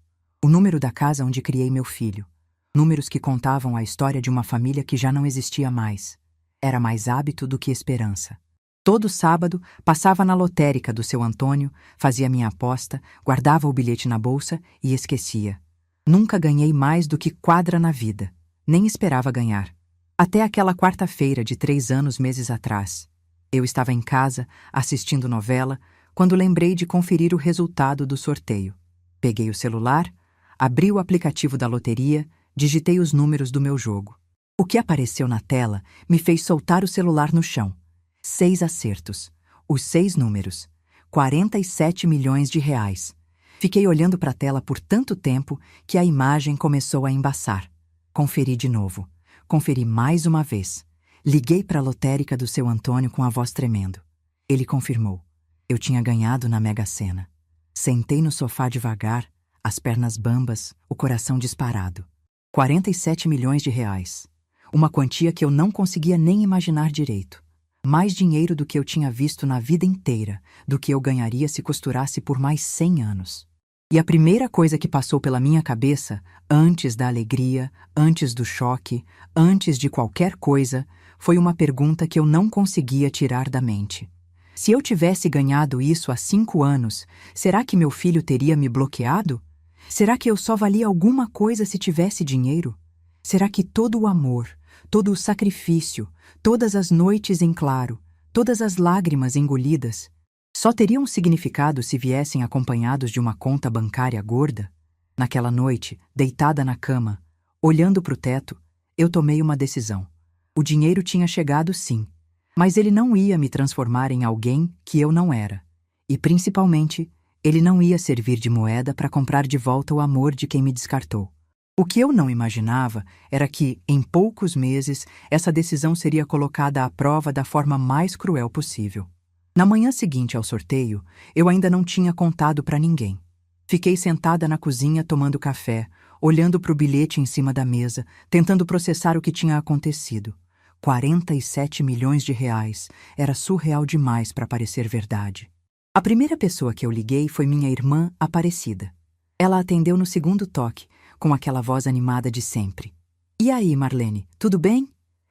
O número da casa onde criei meu filho. Números que contavam a história de uma família que já não existia mais. Era mais hábito do que esperança. Todo sábado, passava na lotérica do seu Antônio, fazia minha aposta, guardava o bilhete na bolsa e esquecia. Nunca ganhei mais do que quadra na vida. Nem esperava ganhar. Até aquela quarta-feira de 3 anos meses atrás. Eu estava em casa, assistindo novela, quando lembrei de conferir o resultado do sorteio. Peguei o celular, abri o aplicativo da loteria, digitei os números do meu jogo. O que apareceu na tela me fez soltar o celular no chão. 6 acertos. Os 6 números. 47 milhões de reais. Fiquei olhando para a tela por tanto tempo que a imagem começou a embaçar. Conferi de novo. Conferi mais uma vez. Liguei para a lotérica do seu Antônio com a voz tremendo. Ele confirmou. Eu tinha ganhado na Mega Sena. Sentei no sofá devagar, as pernas bambas, o coração disparado. 47 milhões de reais. Uma quantia que eu não conseguia nem imaginar direito. Mais dinheiro do que eu tinha visto na vida inteira, do que eu ganharia se costurasse por mais 100 anos. E a primeira coisa que passou pela minha cabeça, antes da alegria, antes do choque, antes de qualquer coisa, foi uma pergunta que eu não conseguia tirar da mente. Se eu tivesse ganhado isso há 5 anos, será que meu filho teria me bloqueado? Será que eu só valia alguma coisa se tivesse dinheiro? Será que todo o amor, todo o sacrifício, todas as noites em claro, todas as lágrimas engolidas, só teriam significado se viessem acompanhados de uma conta bancária gorda? Naquela noite, deitada na cama, olhando para o teto, eu tomei uma decisão. O dinheiro tinha chegado, sim, mas ele não ia me transformar em alguém que eu não era. E, principalmente, ele não ia servir de moeda para comprar de volta o amor de quem me descartou. O que eu não imaginava era que, em poucos meses, essa decisão seria colocada à prova da forma mais cruel possível. Na manhã seguinte ao sorteio, eu ainda não tinha contado para ninguém. Fiquei sentada na cozinha tomando café, olhando para o bilhete em cima da mesa, tentando processar o que tinha acontecido. 47 milhões de reais. Era surreal demais para parecer verdade. A primeira pessoa que eu liguei foi minha irmã Aparecida. Ela atendeu no segundo toque, com aquela voz animada de sempre. E aí, Marlene, tudo bem?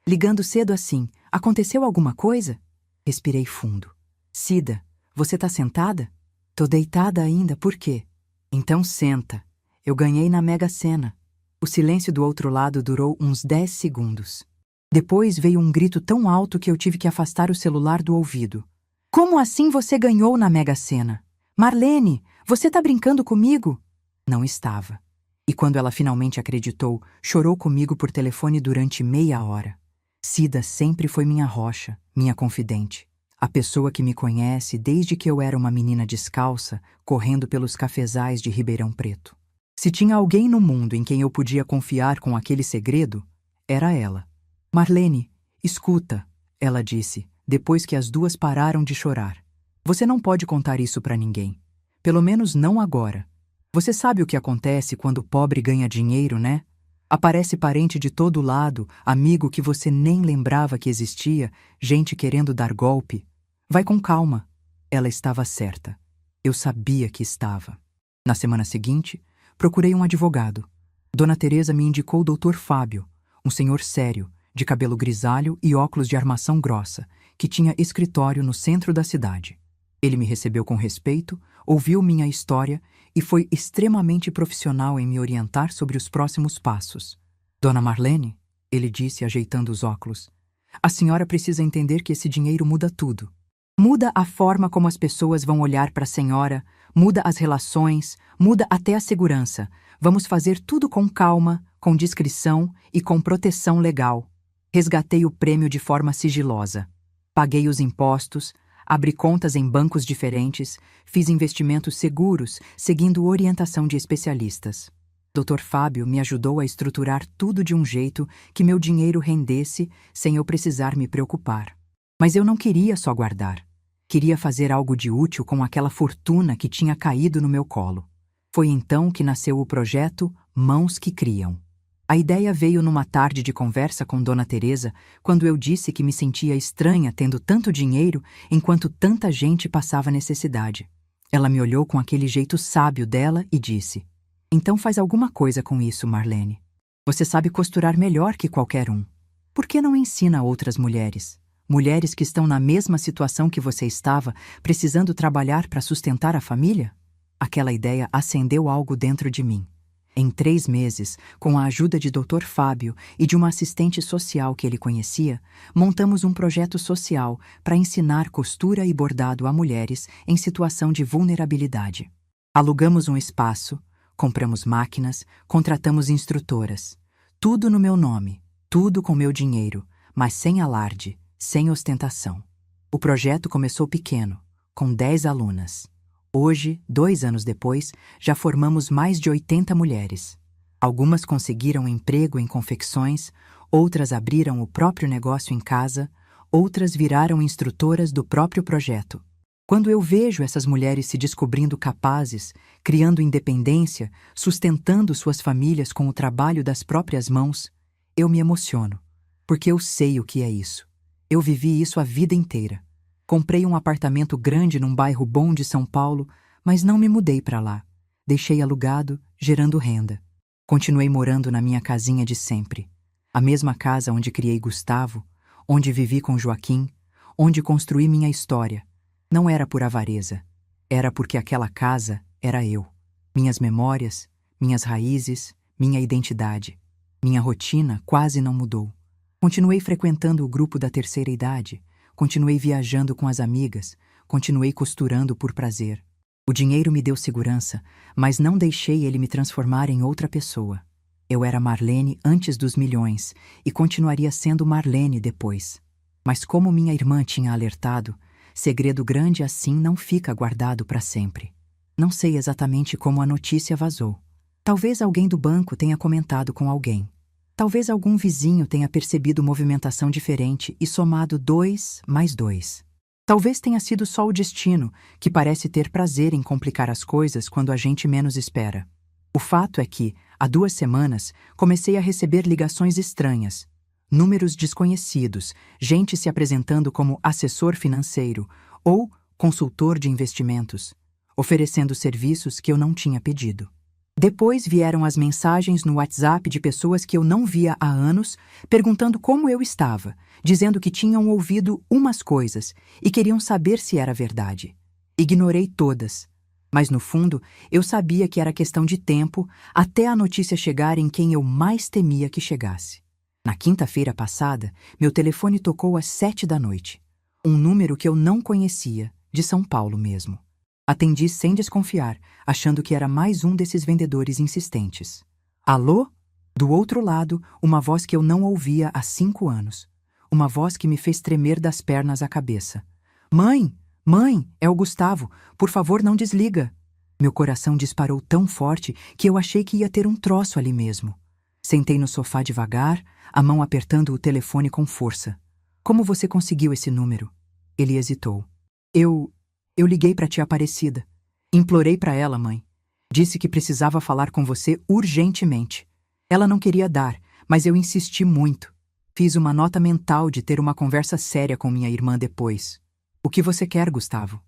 Ligando cedo assim, aconteceu alguma coisa? Respirei fundo. Cida, você tá sentada? Tô deitada ainda, por quê? Então senta. Eu ganhei na Mega Sena. O silêncio do outro lado durou uns 10 segundos. Depois veio um grito tão alto que eu tive que afastar o celular do ouvido. Como assim você ganhou na Mega Sena? Marlene, você tá brincando comigo? Não estava. E quando ela finalmente acreditou, chorou comigo por telefone durante meia hora. Cida sempre foi minha rocha, minha confidente. A pessoa que me conhece desde que eu era uma menina descalça, correndo pelos cafezais de Ribeirão Preto. Se tinha alguém no mundo em quem eu podia confiar com aquele segredo, era ela. Marlene, escuta, ela disse, depois que as duas pararam de chorar. Você não pode contar isso para ninguém. Pelo menos não agora. Você sabe o que acontece quando o pobre ganha dinheiro, né? Aparece parente de todo lado, amigo que você nem lembrava que existia, gente querendo dar golpe. Vai com calma. Ela estava certa. Eu sabia que estava. Na semana seguinte, procurei um advogado. Dona Teresa me indicou o Dr. Fábio, um senhor sério, de cabelo grisalho e óculos de armação grossa, que tinha escritório no centro da cidade. Ele me recebeu com respeito, ouviu minha história e foi extremamente profissional em me orientar sobre os próximos passos. Dona Marlene, ele disse ajeitando os óculos, a senhora precisa entender que esse dinheiro muda tudo. Muda a forma como as pessoas vão olhar para a senhora, muda as relações, muda até a segurança. Vamos fazer tudo com calma, com discrição e com proteção legal. Resgatei o prêmio de forma sigilosa. Paguei os impostos, abri contas em bancos diferentes, fiz investimentos seguros, seguindo orientação de especialistas. Dr. Fábio me ajudou a estruturar tudo de um jeito que meu dinheiro rendesse sem eu precisar me preocupar. Mas eu não queria só guardar. Queria fazer algo de útil com aquela fortuna que tinha caído no meu colo. Foi então que nasceu o projeto Mãos que Criam. A ideia veio numa tarde de conversa com Dona Teresa, quando eu disse que me sentia estranha tendo tanto dinheiro enquanto tanta gente passava necessidade. Ela me olhou com aquele jeito sábio dela e disse: então faz alguma coisa com isso, Marlene. Você sabe costurar melhor que qualquer um. Por que não ensina outras mulheres? Mulheres que estão na mesma situação que você estava, precisando trabalhar para sustentar a família? Aquela ideia acendeu algo dentro de mim. Em 3 meses, com a ajuda de Dr. Fábio e de uma assistente social que ele conhecia, montamos um projeto social para ensinar costura e bordado a mulheres em situação de vulnerabilidade. Alugamos um espaço, compramos máquinas, contratamos instrutoras. Tudo no meu nome, tudo com meu dinheiro, mas sem alarde, sem ostentação. O projeto começou pequeno, com 10 alunas. Hoje, 2 anos depois, já formamos mais de 80 mulheres. Algumas conseguiram emprego em confecções, outras abriram o próprio negócio em casa, outras viraram instrutoras do próprio projeto. Quando eu vejo essas mulheres se descobrindo capazes, criando independência, sustentando suas famílias com o trabalho das próprias mãos, eu me emociono, porque eu sei o que é isso. Eu vivi isso a vida inteira. Comprei um apartamento grande num bairro bom de São Paulo, mas não me mudei para lá. deixei alugado, gerando renda. Continuei morando na minha casinha de sempre. A mesma casa onde criei Gustavo, onde vivi com Joaquim, onde construí minha história. Não era por avareza. Era porque aquela casa era eu. Minhas memórias, minhas raízes, minha identidade. Minha rotina quase não mudou. Continuei frequentando o grupo da terceira idade. Continuei viajando com as amigas. Continuei costurando por prazer. O dinheiro me deu segurança, mas não deixei ele me transformar em outra pessoa. Eu era Marlene antes dos milhões e continuaria sendo Marlene depois. Mas como minha irmã tinha alertado, segredo grande assim não fica guardado para sempre. Não sei exatamente como a notícia vazou. Talvez alguém do banco tenha comentado com alguém. Talvez algum vizinho tenha percebido movimentação diferente e somado 2 mais 2. Talvez tenha sido só o destino, que parece ter prazer em complicar as coisas quando a gente menos espera. O fato é que, há 2 semanas, comecei a receber ligações estranhas. Números desconhecidos, gente se apresentando como assessor financeiro ou consultor de investimentos, oferecendo serviços que eu não tinha pedido. Depois vieram as mensagens no WhatsApp de pessoas que eu não via há anos, perguntando como eu estava, dizendo que tinham ouvido umas coisas e queriam saber se era verdade. Ignorei todas, mas no fundo eu sabia que era questão de tempo até a notícia chegar em quem eu mais temia que chegasse. Na quinta-feira passada, meu telefone tocou às 7 da noite. Um número que eu não conhecia, de São Paulo mesmo. Atendi sem desconfiar, achando que era mais um desses vendedores insistentes. Alô? Do outro lado, uma voz que eu não ouvia há 5 anos. Uma voz que me fez tremer das pernas à cabeça. Mãe! Mãe! É o Gustavo! Por favor, não desliga! Meu coração disparou tão forte que eu achei que ia ter um troço ali mesmo. Sentei no sofá devagar, a mão apertando o telefone com força. Como você conseguiu esse número? Ele hesitou. Eu liguei para tia Aparecida. Implorei para ela, mãe. Disse que precisava falar com você urgentemente. Ela não queria dar, mas eu insisti muito. Fiz uma nota mental de ter uma conversa séria com minha irmã depois. O que você quer, Gustavo?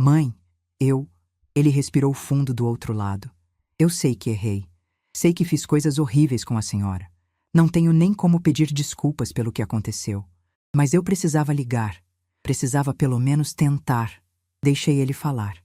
Mãe, Ele respirou fundo do outro lado. Eu sei que errei. Sei que fiz coisas horríveis com a senhora. Não tenho nem como pedir desculpas pelo que aconteceu. Mas eu precisava ligar. Precisava pelo menos tentar. Deixei ele falar.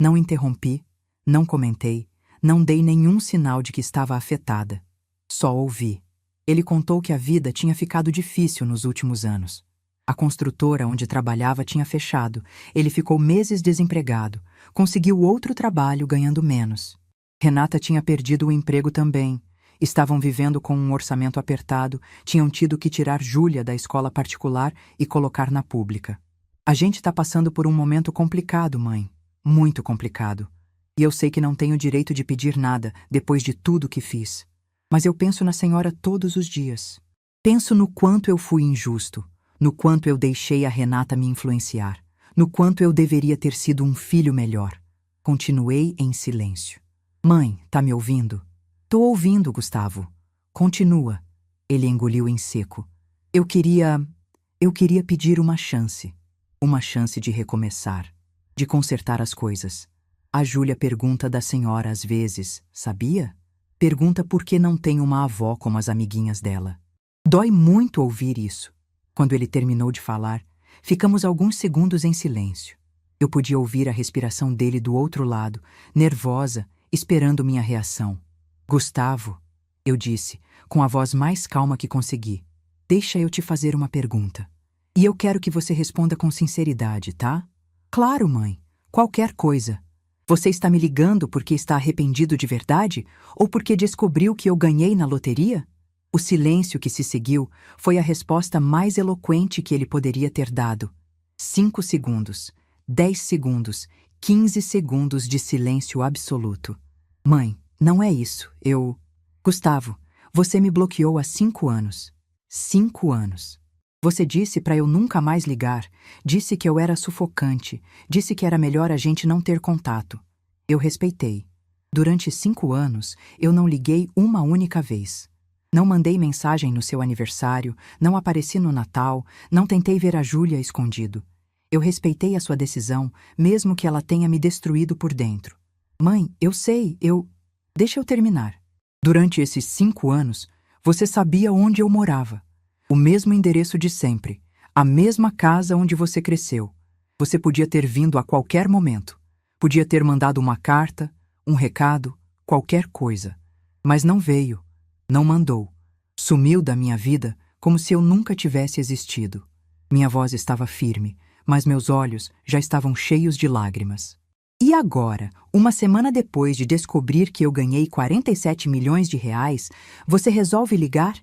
Não interrompi, não comentei, não dei nenhum sinal de que estava afetada. Só ouvi. Ele contou que a vida tinha ficado difícil nos últimos anos. A construtora onde trabalhava tinha fechado. Ele ficou meses desempregado. Conseguiu outro trabalho ganhando menos. Renata tinha perdido o emprego também. Estavam vivendo com um orçamento apertado, tinham tido que tirar Júlia da escola particular e colocar na pública. A gente está passando por um momento complicado, mãe. Muito complicado. E eu sei que não tenho direito de pedir nada depois de tudo que fiz. Mas eu penso na senhora todos os dias. Penso no quanto eu fui injusto, no quanto eu deixei a Renata me influenciar, no quanto eu deveria ter sido um filho melhor. Continuei em silêncio. Mãe, tá me ouvindo? Tô ouvindo, Gustavo. Continua. Ele engoliu em seco. Eu queria pedir uma chance. Uma chance de recomeçar, de consertar as coisas. A Júlia pergunta da senhora às vezes, sabia? Pergunta por que não tem uma avó como as amiguinhas dela. Dói muito ouvir isso. Quando ele terminou de falar, ficamos alguns segundos em silêncio. Eu podia ouvir a respiração dele do outro lado, nervosa, esperando minha reação. Gustavo, eu disse, com a voz mais calma que consegui, deixa eu te fazer uma pergunta. E eu quero que você responda com sinceridade, tá? Claro, mãe. Qualquer coisa. Você está me ligando porque está arrependido de verdade? Ou porque descobriu que eu ganhei na loteria? O silêncio que se seguiu foi a resposta mais eloquente que ele poderia ter dado. 5 segundos, 10 segundos, 15 segundos de silêncio absoluto. Mãe, não é isso. Gustavo, você me bloqueou há 5 anos. 5 anos. Você disse para eu nunca mais ligar, disse que eu era sufocante, disse que era melhor a gente não ter contato. Eu respeitei. Durante 5 anos, eu não liguei uma única vez. Não mandei mensagem no seu aniversário, não apareci no Natal, não tentei ver a Júlia escondido. Eu respeitei a sua decisão, mesmo que ela tenha me destruído por dentro. Mãe, eu sei, Deixa eu terminar. Durante esses 5 anos, você sabia onde eu morava. O mesmo endereço de sempre. A mesma casa onde você cresceu. Você podia ter vindo a qualquer momento. Podia ter mandado uma carta, um recado, qualquer coisa. Mas não veio. Não mandou. Sumiu da minha vida como se eu nunca tivesse existido. Minha voz estava firme, mas meus olhos já estavam cheios de lágrimas. E agora, uma semana depois de descobrir que eu ganhei 47 milhões de reais, você resolve ligar?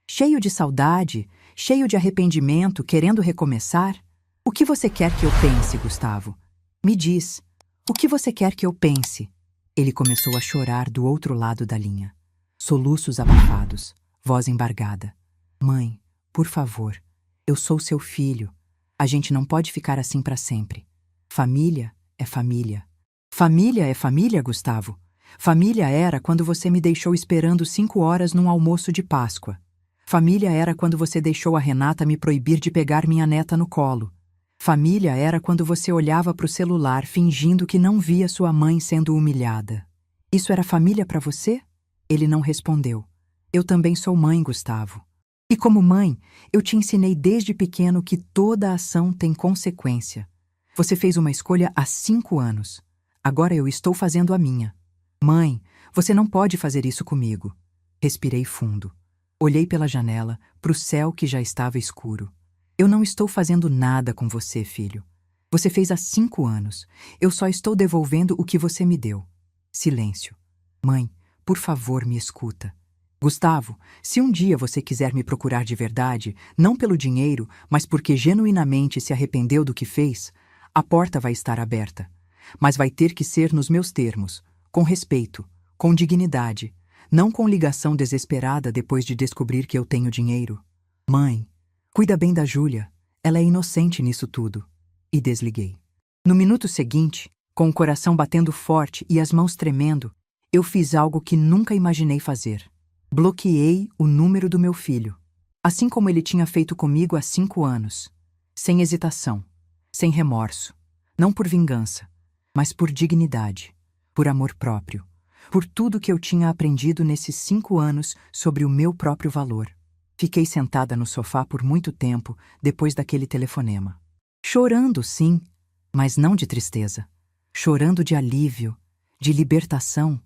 Cheio de saudade, cheio de arrependimento, querendo recomeçar? O que você quer que eu pense, Gustavo? Me diz, o que você quer que eu pense? Ele começou a chorar do outro lado da linha. Soluços abafados, voz embargada. Mãe, por favor, eu sou seu filho. A gente não pode ficar assim para sempre. Família é família. Família é família, Gustavo. Família era quando você me deixou esperando 5 horas num almoço de Páscoa. Família era quando você deixou a Renata me proibir de pegar minha neta no colo. Família era quando você olhava para o celular fingindo que não via sua mãe sendo humilhada. Isso era família para você? Ele não respondeu. Eu também sou mãe, Gustavo. E como mãe, eu te ensinei desde pequeno que toda ação tem consequência. Você fez uma escolha há 5 anos. Agora eu estou fazendo a minha. Mãe, você não pode fazer isso comigo. Respirei fundo. Olhei pela janela, para o céu que já estava escuro. Eu não estou fazendo nada com você, filho. Você fez há 5 anos. Eu só estou devolvendo o que você me deu. Silêncio. Mãe, por favor, me escuta. Gustavo, se um dia você quiser me procurar de verdade, não pelo dinheiro, mas porque genuinamente se arrependeu do que fez, a porta vai estar aberta. Mas vai ter que ser nos meus termos, com respeito, com dignidade, não com ligação desesperada depois de descobrir que eu tenho dinheiro. Mãe, cuida bem da Júlia, ela é inocente nisso tudo. E desliguei. No minuto seguinte, com o coração batendo forte e as mãos tremendo, eu fiz algo que nunca imaginei fazer. Bloqueei o número do meu filho, assim como ele tinha feito comigo há 5 anos, sem hesitação, sem remorso, não por vingança, mas por dignidade, por amor próprio, por tudo que eu tinha aprendido nesses 5 anos sobre o meu próprio valor. Fiquei sentada no sofá por muito tempo depois daquele telefonema. Chorando, sim, mas não de tristeza. Chorando de alívio, de libertação,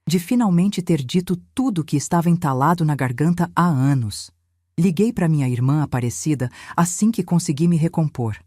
de finalmente ter dito tudo que estava entalado na garganta há anos. Liguei para minha irmã Aparecida assim que consegui me recompor.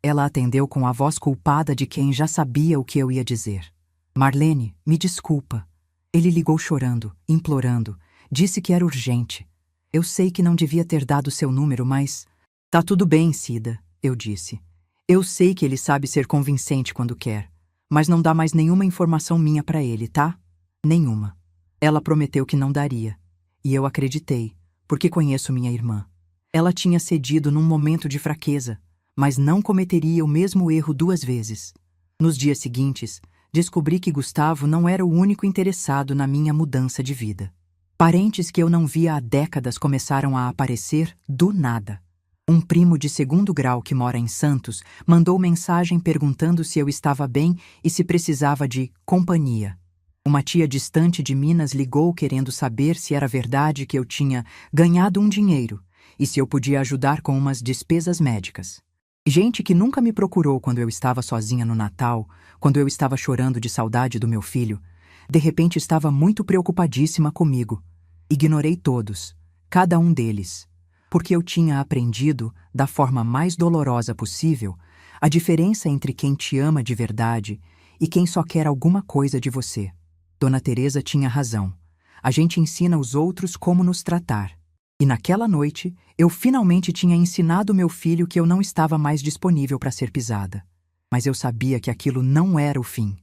Ela atendeu com a voz culpada de quem já sabia o que eu ia dizer. Marlene, me desculpa. Ele ligou chorando, implorando. Disse que era urgente. Eu sei que não devia ter dado seu número, mas... Tá tudo bem, Cida, eu disse. Eu sei que ele sabe ser convincente quando quer, mas não dá mais nenhuma informação minha para ele, tá? Nenhuma. Ela prometeu que não daria. E eu acreditei, porque conheço minha irmã. Ela tinha cedido num momento de fraqueza, mas não cometeria o mesmo erro 2 vezes. Nos dias seguintes, descobri que Gustavo não era o único interessado na minha mudança de vida. Parentes que eu não via há décadas começaram a aparecer do nada. Um primo de 2º grau que mora em Santos mandou mensagem perguntando se eu estava bem e se precisava de companhia. Uma tia distante de Minas ligou querendo saber se era verdade que eu tinha ganhado um dinheiro e se eu podia ajudar com umas despesas médicas. Gente que nunca me procurou quando eu estava sozinha no Natal, quando eu estava chorando de saudade do meu filho, de repente estava muito preocupadíssima comigo. Ignorei todos, cada um deles, porque eu tinha aprendido, da forma mais dolorosa possível, a diferença entre quem te ama de verdade e quem só quer alguma coisa de você. Dona Teresa tinha razão. A gente ensina os outros como nos tratar. E naquela noite, eu finalmente tinha ensinado meu filho que eu não estava mais disponível para ser pisada. Mas eu sabia que aquilo não era o fim.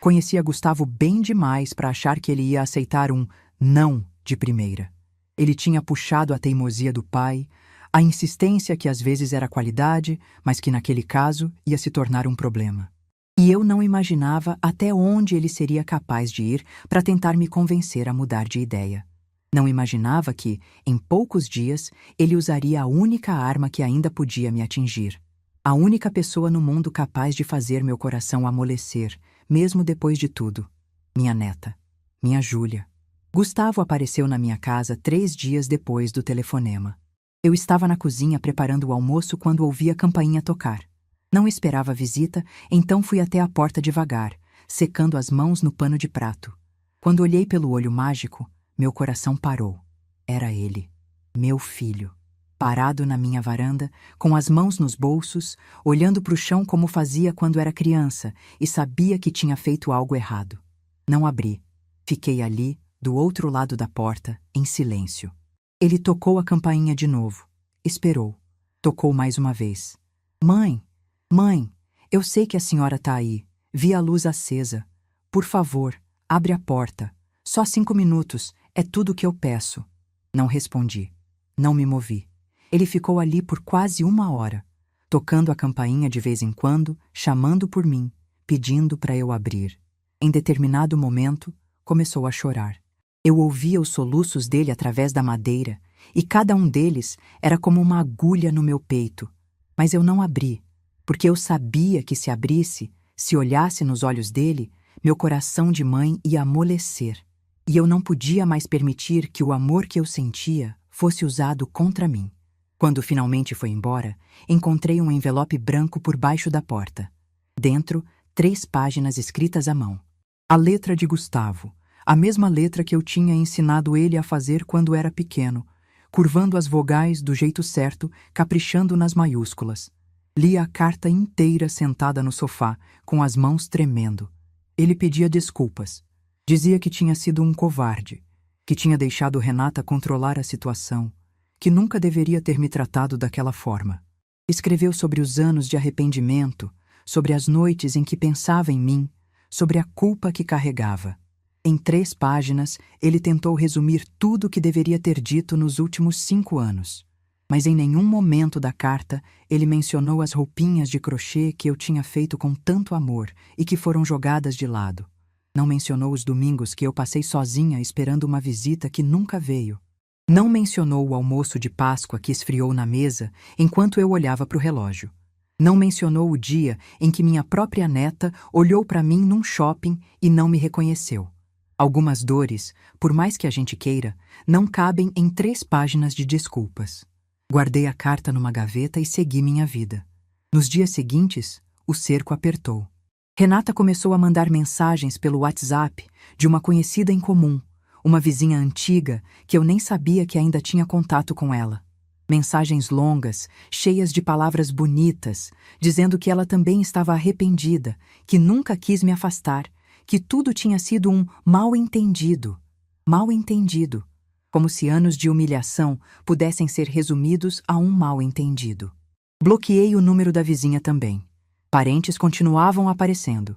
Conhecia Gustavo bem demais para achar que ele ia aceitar um não de primeira. Ele tinha puxado a teimosia do pai, a insistência que às vezes era qualidade, mas que naquele caso ia se tornar um problema. E eu não imaginava até onde ele seria capaz de ir para tentar me convencer a mudar de ideia. Não imaginava que, em poucos dias, ele usaria a única arma que ainda podia me atingir. A única pessoa no mundo capaz de fazer meu coração amolecer, mesmo depois de tudo. Minha neta. Minha Júlia. Gustavo apareceu na minha casa 3 dias depois do telefonema. Eu estava na cozinha preparando o almoço quando ouvi a campainha tocar. Não esperava a visita, então fui até a porta devagar, secando as mãos no pano de prato. Quando olhei pelo olho mágico, meu coração parou. Era ele, meu filho, parado na minha varanda, com as mãos nos bolsos, olhando para o chão como fazia quando era criança e sabia que tinha feito algo errado. Não abri. Fiquei ali, do outro lado da porta, em silêncio. Ele tocou a campainha de novo. Esperou. Tocou mais uma vez. Mãe! Mãe! Eu sei que a senhora está aí. Vi a luz acesa. Por favor, abre a porta. Só 5 minutos. É tudo o que eu peço. Não respondi. Não me movi. Ele ficou ali por quase 1 hora, tocando a campainha de vez em quando, chamando por mim, pedindo para eu abrir. Em determinado momento, começou a chorar. Eu ouvia os soluços dele através da madeira, e cada um deles era como uma agulha no meu peito. Mas eu não abri, porque eu sabia que se abrisse, se olhasse nos olhos dele, meu coração de mãe ia amolecer. E eu não podia mais permitir que o amor que eu sentia fosse usado contra mim. Quando finalmente foi embora, encontrei um envelope branco por baixo da porta. Dentro, 3 páginas escritas à mão. A letra de Gustavo. A mesma letra que eu tinha ensinado ele a fazer quando era pequeno, curvando as vogais do jeito certo, caprichando nas maiúsculas. Li a carta inteira sentada no sofá, com as mãos tremendo. Ele pedia desculpas. Dizia que tinha sido um covarde, que tinha deixado Renata controlar a situação, que nunca deveria ter me tratado daquela forma. Escreveu sobre os anos de arrependimento, sobre as noites em que pensava em mim, sobre a culpa que carregava. Em 3 páginas, ele tentou resumir tudo o que deveria ter dito nos últimos 5 anos. Mas em nenhum momento da carta ele mencionou as roupinhas de crochê que eu tinha feito com tanto amor e que foram jogadas de lado. Não mencionou os domingos que eu passei sozinha esperando uma visita que nunca veio. Não mencionou o almoço de Páscoa que esfriou na mesa enquanto eu olhava para o relógio. Não mencionou o dia em que minha própria neta olhou para mim num shopping e não me reconheceu. Algumas dores, por mais que a gente queira, não cabem em 3 páginas de desculpas. Guardei a carta numa gaveta e segui minha vida. Nos dias seguintes, o cerco apertou. Renata começou a mandar mensagens pelo WhatsApp de uma conhecida em comum, uma vizinha antiga que eu nem sabia que ainda tinha contato com ela. Mensagens longas, cheias de palavras bonitas, dizendo que ela também estava arrependida, que nunca quis me afastar, que tudo tinha sido um mal-entendido. Mal-entendido. Como se anos de humilhação pudessem ser resumidos a um mal-entendido. Bloqueei o número da vizinha também. Parentes continuavam aparecendo.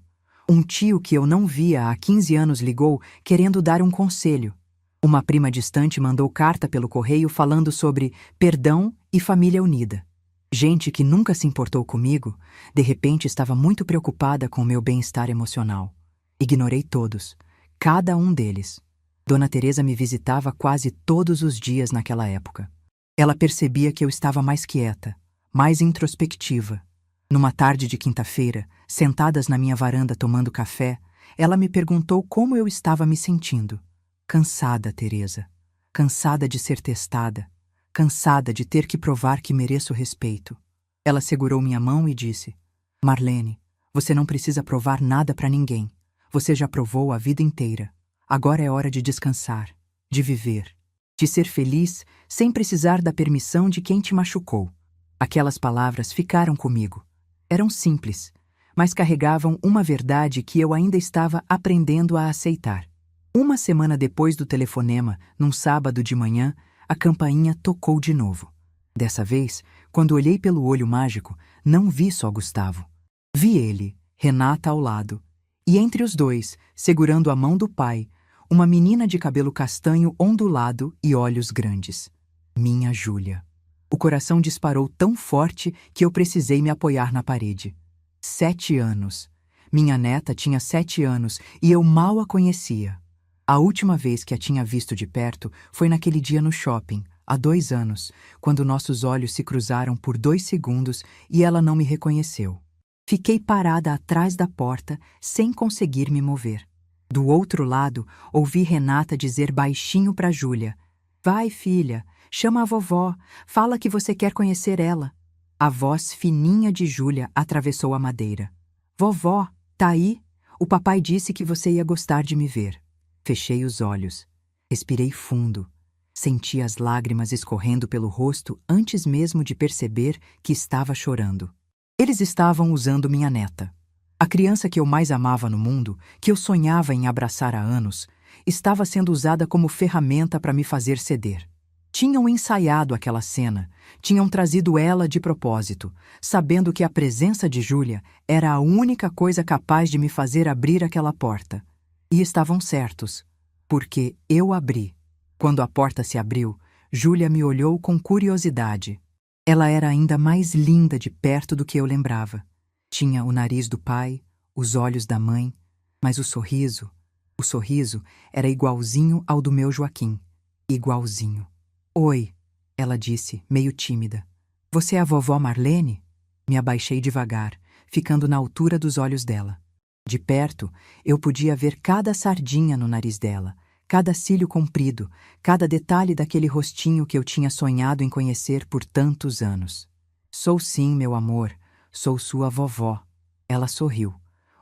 Um tio que eu não via há 15 anos ligou querendo dar um conselho. Uma prima distante mandou carta pelo correio falando sobre perdão e família unida. Gente que nunca se importou comigo, de repente estava muito preocupada com o meu bem-estar emocional. Ignorei todos, cada um deles. Dona Teresa me visitava quase todos os dias naquela época. Ela percebia que eu estava mais quieta, mais introspectiva. Numa tarde de quinta-feira, sentadas na minha varanda tomando café, ela me perguntou como eu estava me sentindo. Cansada, Teresa. Cansada de ser testada. Cansada de ter que provar que mereço respeito. Ela segurou minha mão e disse: Marlene, você não precisa provar nada para ninguém. Você já provou a vida inteira. Agora é hora de descansar, de viver, de ser feliz sem precisar da permissão de quem te machucou. Aquelas palavras ficaram comigo. Eram simples, mas carregavam uma verdade que eu ainda estava aprendendo a aceitar. 1 semana depois do telefonema, num sábado de manhã, a campainha tocou de novo. Dessa vez, quando olhei pelo olho mágico, não vi só Gustavo. Vi ele, Renata ao lado, e entre os dois, segurando a mão do pai, uma menina de cabelo castanho ondulado e olhos grandes. Minha Júlia. O coração disparou tão forte que eu precisei me apoiar na parede. 7 anos. Minha neta tinha 7 anos e eu mal a conhecia. A última vez que a tinha visto de perto foi naquele dia no shopping, há 2 anos, quando nossos olhos se cruzaram por 2 segundos e ela não me reconheceu. Fiquei parada atrás da porta, sem conseguir me mover. Do outro lado, ouvi Renata dizer baixinho para Júlia: Vai, filha, chama a vovó, fala que você quer conhecer ela. A voz fininha de Júlia atravessou a madeira. Vovó, tá aí? O papai disse que você ia gostar de me ver. Fechei os olhos. Respirei fundo. Senti as lágrimas escorrendo pelo rosto antes mesmo de perceber que estava chorando. Eles estavam usando minha neta. A criança que eu mais amava no mundo, que eu sonhava em abraçar há anos, estava sendo usada como ferramenta para me fazer ceder. Tinham ensaiado aquela cena, tinham trazido ela de propósito, sabendo que a presença de Júlia era a única coisa capaz de me fazer abrir aquela porta. E estavam certos, porque eu abri. Quando a porta se abriu, Júlia me olhou com curiosidade. Ela era ainda mais linda de perto do que eu lembrava. Tinha o nariz do pai, os olhos da mãe, mas o sorriso era igualzinho ao do meu Joaquim. Igualzinho. Oi, ela disse, meio tímida. Você é a vovó Marlene? Me abaixei devagar, ficando na altura dos olhos dela. De perto, eu podia ver cada sardinha no nariz dela, cada cílio comprido, cada detalhe daquele rostinho que eu tinha sonhado em conhecer por tantos anos. Sou sim, meu amor, sou sua vovó. Ela sorriu.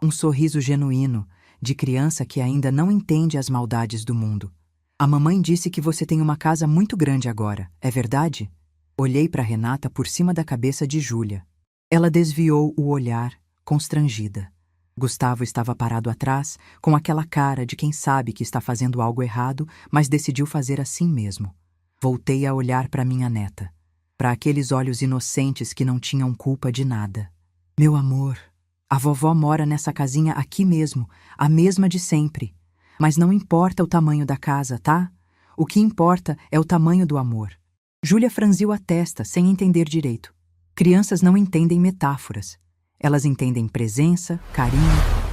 Um sorriso genuíno, de criança que ainda não entende as maldades do mundo. A mamãe disse que você tem uma casa muito grande agora, é verdade? Olhei para Renata por cima da cabeça de Júlia. Ela desviou o olhar, constrangida. Gustavo estava parado atrás, com aquela cara de quem sabe que está fazendo algo errado, mas decidiu fazer assim mesmo. Voltei a olhar para minha neta, para aqueles olhos inocentes que não tinham culpa de nada. Meu amor, a vovó mora nessa casinha aqui mesmo, a mesma de sempre. Mas não importa o tamanho da casa, tá? O que importa é o tamanho do amor. Júlia franziu a testa, sem entender direito. Crianças não entendem metáforas. Elas entendem presença, carinho,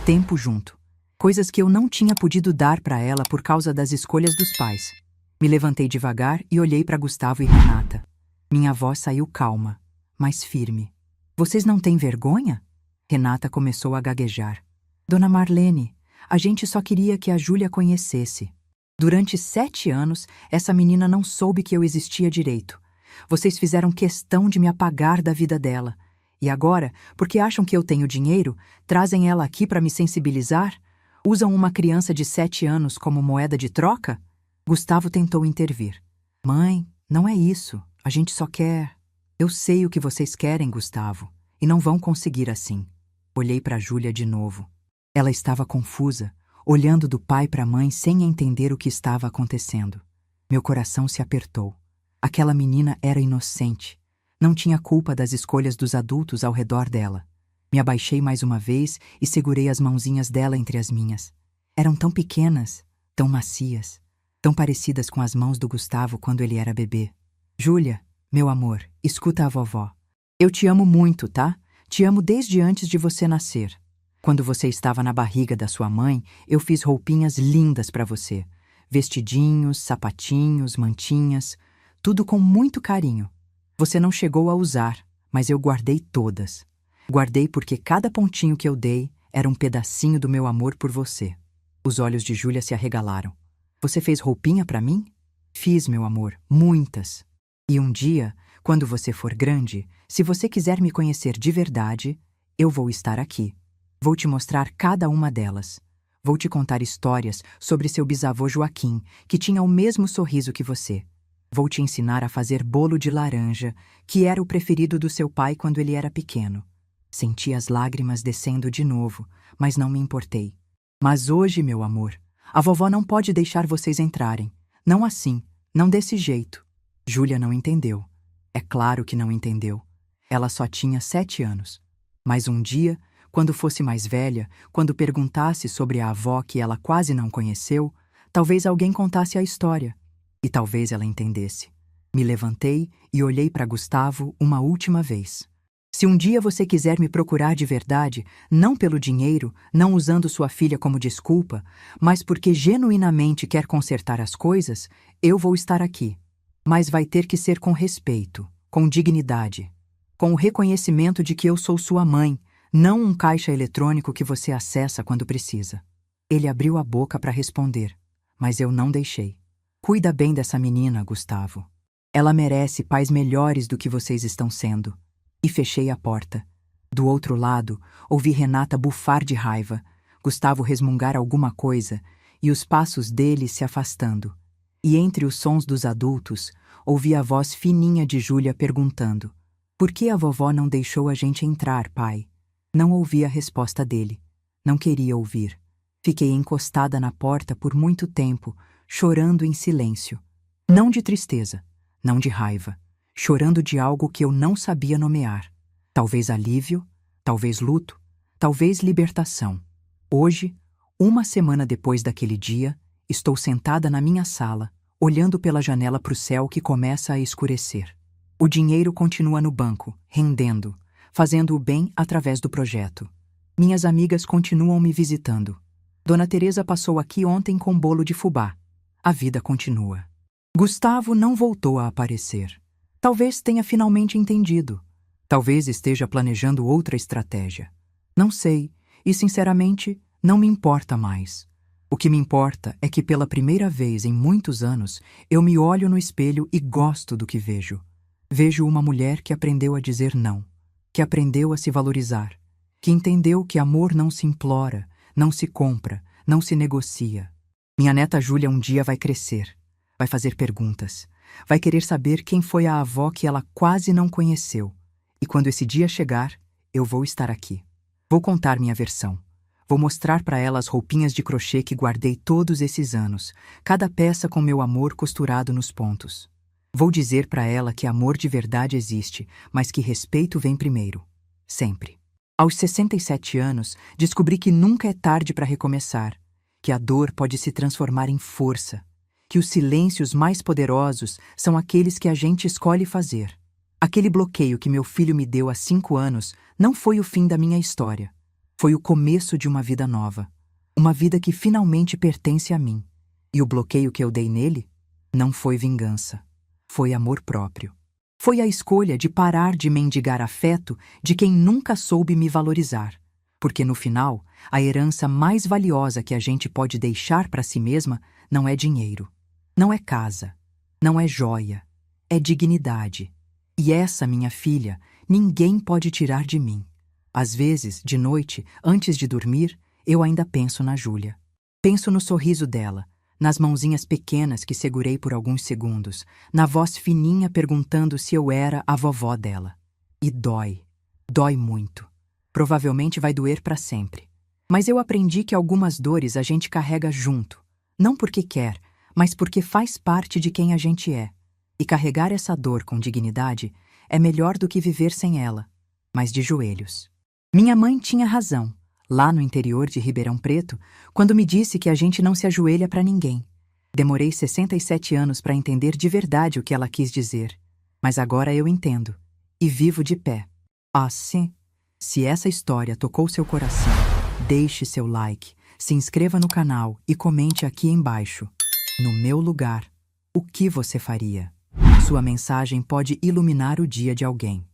tempo junto. Coisas que eu não tinha podido dar para ela por causa das escolhas dos pais. Me levantei devagar e olhei para Gustavo e Renata. Minha voz saiu calma, mas firme. Vocês não têm vergonha? Renata começou a gaguejar. Dona Marlene, a gente só queria que a Júlia conhecesse. Durante 7 anos, essa menina não soube que eu existia direito. Vocês fizeram questão de me apagar da vida dela. E agora, porque acham que eu tenho dinheiro, trazem ela aqui para me sensibilizar? Usam uma criança de 7 anos como moeda de troca? Gustavo tentou intervir. Mãe, não é isso. A gente só quer... Eu sei o que vocês querem, Gustavo, e não vão conseguir assim. Olhei para Júlia de novo. Ela estava confusa, olhando do pai para a mãe sem entender o que estava acontecendo. Meu coração se apertou. Aquela menina era inocente. Não tinha culpa das escolhas dos adultos ao redor dela. Me abaixei mais uma vez e segurei as mãozinhas dela entre as minhas. Eram tão pequenas, tão macias, tão parecidas com as mãos do Gustavo quando ele era bebê. Júlia, meu amor, escuta a vovó. Eu te amo muito, tá? Te amo desde antes de você nascer. Quando você estava na barriga da sua mãe, eu fiz roupinhas lindas para você. Vestidinhos, sapatinhos, mantinhas, tudo com muito carinho. Você não chegou a usar, mas eu guardei todas. Guardei porque cada pontinho que eu dei era um pedacinho do meu amor por você. Os olhos de Júlia se arregalaram. Você fez roupinha para mim? Fiz, meu amor, muitas. E um dia, quando você for grande, se você quiser me conhecer de verdade, eu vou estar aqui. Vou te mostrar cada uma delas. Vou te contar histórias sobre seu bisavô Joaquim, que tinha o mesmo sorriso que você. Vou te ensinar a fazer bolo de laranja, que era o preferido do seu pai quando ele era pequeno. Senti as lágrimas descendo de novo, mas não me importei. Mas hoje, meu amor, a vovó não pode deixar vocês entrarem. Não assim, não desse jeito. Júlia não entendeu. É claro que não entendeu. Ela só tinha 7 anos. Mas um dia, quando fosse mais velha, quando perguntasse sobre a avó que ela quase não conheceu, talvez alguém contasse a história. E talvez ela entendesse. Me levantei e olhei para Gustavo uma última vez. Se um dia você quiser me procurar de verdade, não pelo dinheiro, não usando sua filha como desculpa, mas porque genuinamente quer consertar as coisas, eu vou estar aqui. Mas vai ter que ser com respeito, com dignidade, com o reconhecimento de que eu sou sua mãe, não um caixa eletrônico que você acessa quando precisa. Ele abriu a boca para responder, mas eu não deixei. Cuida bem dessa menina, Gustavo. Ela merece pais melhores do que vocês estão sendo. E fechei a porta. Do outro lado, ouvi Renata bufar de raiva, Gustavo resmungar alguma coisa e os passos dele se afastando. E entre os sons dos adultos, ouvi a voz fininha de Júlia perguntando: "Por que a vovó não deixou a gente entrar, pai?" Não ouvi a resposta dele. Não queria ouvir. Fiquei encostada na porta por muito tempo, chorando em silêncio. Não de tristeza, não de raiva, chorando de algo que eu não sabia nomear. Talvez alívio, talvez luto, talvez libertação. Hoje, uma semana depois daquele dia, estou sentada na minha sala, olhando pela janela para o céu que começa a escurecer. O dinheiro continua no banco, rendendo, fazendo o bem através do projeto. Minhas amigas continuam me visitando. Dona Teresa passou aqui ontem com bolo de fubá. A vida continua. Gustavo não voltou a aparecer. Talvez tenha finalmente entendido. Talvez esteja planejando outra estratégia. Não sei, e sinceramente, não me importa mais. O que me importa é que pela primeira vez em muitos anos, eu me olho no espelho e gosto do que vejo. Vejo uma mulher que aprendeu a dizer não, que aprendeu a se valorizar, que entendeu que amor não se implora, não se compra, não se negocia. Minha neta Júlia um dia vai crescer, vai fazer perguntas, vai querer saber quem foi a avó que ela quase não conheceu. E quando esse dia chegar, eu vou estar aqui. Vou contar minha versão. Vou mostrar para ela as roupinhas de crochê que guardei todos esses anos, cada peça com meu amor costurado nos pontos. Vou dizer para ela que amor de verdade existe, mas que respeito vem primeiro. Sempre. Aos 67 anos, descobri que nunca é tarde para recomeçar, que a dor pode se transformar em força, que os silêncios mais poderosos são aqueles que a gente escolhe fazer. Aquele bloqueio que meu filho me deu há 5 anos não foi o fim da minha história. Foi o começo de uma vida nova. Uma vida que finalmente pertence a mim. E o bloqueio que eu dei nele não foi vingança. Foi amor próprio. Foi a escolha de parar de mendigar afeto de quem nunca soube me valorizar. Porque no final, a herança mais valiosa que a gente pode deixar para si mesma não é dinheiro. Não é casa. Não é joia. É dignidade. E essa, minha filha, ninguém pode tirar de mim. Às vezes, de noite, antes de dormir, eu ainda penso na Júlia. Penso no sorriso dela, nas mãozinhas pequenas que segurei por alguns segundos, na voz fininha perguntando se eu era a vovó dela. E dói. Dói muito. Provavelmente vai doer para sempre. Mas eu aprendi que algumas dores a gente carrega junto. Não porque quer, mas porque faz parte de quem a gente é. E carregar essa dor com dignidade é melhor do que viver sem ela, mas de joelhos. Minha mãe tinha razão, lá no interior de Ribeirão Preto, quando me disse que a gente não se ajoelha para ninguém. Demorei 67 anos para entender de verdade o que ela quis dizer, mas agora eu entendo, e vivo de pé. Ah, sim. Se essa história tocou seu coração, deixe seu like, se inscreva no canal e comente aqui embaixo. No meu lugar, o que você faria? Sua mensagem pode iluminar o dia de alguém.